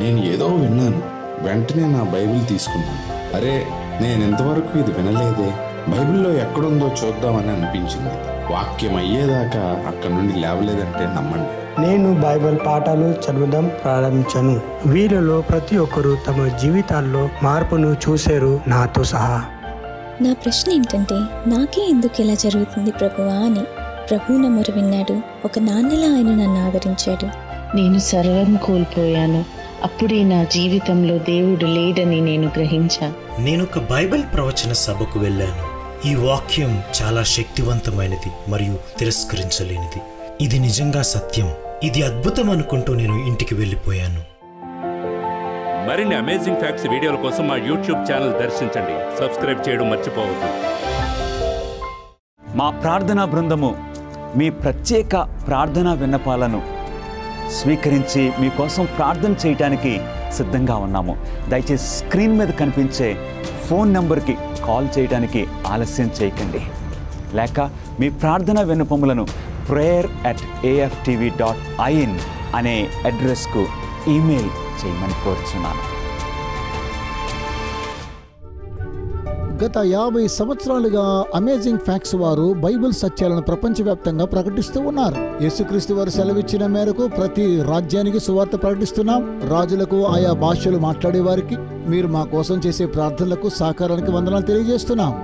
నేను ఏదో విన్నాను, వెంటనే నా బైబిల్ తీసుకున్నాను. అరే, నేను ఇంతవరకు ఇది వినలేదే, బైబిల్లో ఎక్కడుందో చూద్దామని అనిపించింది. వాక్యం అయ్యేదాకా అక్కడి నుండి లేవలేదంటే నమ్మండి. నేను బైబిల్ పాఠాలు చదవడం ప్రారంభించాను. వీరిలో ప్రతి ఒక్కరూ తమ జీవితాల్లో మార్పును చూశారు, నాతో సహా. నా ప్రశ్న ఏంటంటే, నాకే ఎందుకు ఇలా జరుగుతుంది ప్రభువా అని. ప్రభు నా మొర విన్నాడు. ఒక నాన్నలా ఆయన నన్ను ఆదరించాడు. నేను సర్వం కోల్పోయాను. అప్పుడే నా జీవితంలో దేవుడు లేడని నేను గ్రహించాను. నేను ఒక బైబిల్ ప్రవచన సభకు వెళ్ళాను. ఈ వాక్యం చాలా శక్తివంతమైనది మరియు తిరస్కరించలేనిది. ఇది నిజంగా సత్యం, ఇది అద్భుతం అనుకుంటూ నేను ఇంటికి వెళ్ళిపోయాను. మరిన్ని అమేజింగ్ ఫ్యాక్ట్స్ వీడియోల కోసం మా యూట్యూబ్ ఛానల్ దర్శించండి. సబ్స్క్రైబ్ చేయడం మర్చిపోవద్దు. మా ప్రార్థనా బృందము మీ ప్రత్యేక ప్రార్థనా విన్నపాలను స్వీకరించి మీకోసం ప్రార్థన చేయడానికి సిద్ధంగా ఉన్నాము. దయచేసి స్క్రీన్ మీద కనిపించే ఫోన్ నెంబర్కి కాల్ చేయడానికి ఆలస్యం చేయకండి. లేక మీ ప్రార్థనా విన్నపములను prayer@aftv.in అనే అడ్రస్కు ఈమెయిల్ చేయమని కోరుచున్నాను. గత 50 సంవత్సరాలుగా అమేజింగ్ ఫ్యాక్ట్స్ వారు బైబిల్ సత్యాలను ప్రపంచవ్యాప్తంగా ప్రకటిస్తూ ఉన్నారు. యేసుక్రీస్తు వారు సెలవిచ్చిన మేరకు ప్రతి రాజ్యానికి సువార్త ప్రకటిస్తున్నాం. రాజులకు, ఆయా భాషలు మాట్లాడే వారికి, మీరు మా కోసం చేసే ప్రార్థనలకు సహకారానికి వందనాలు తెలియజేస్తున్నాం.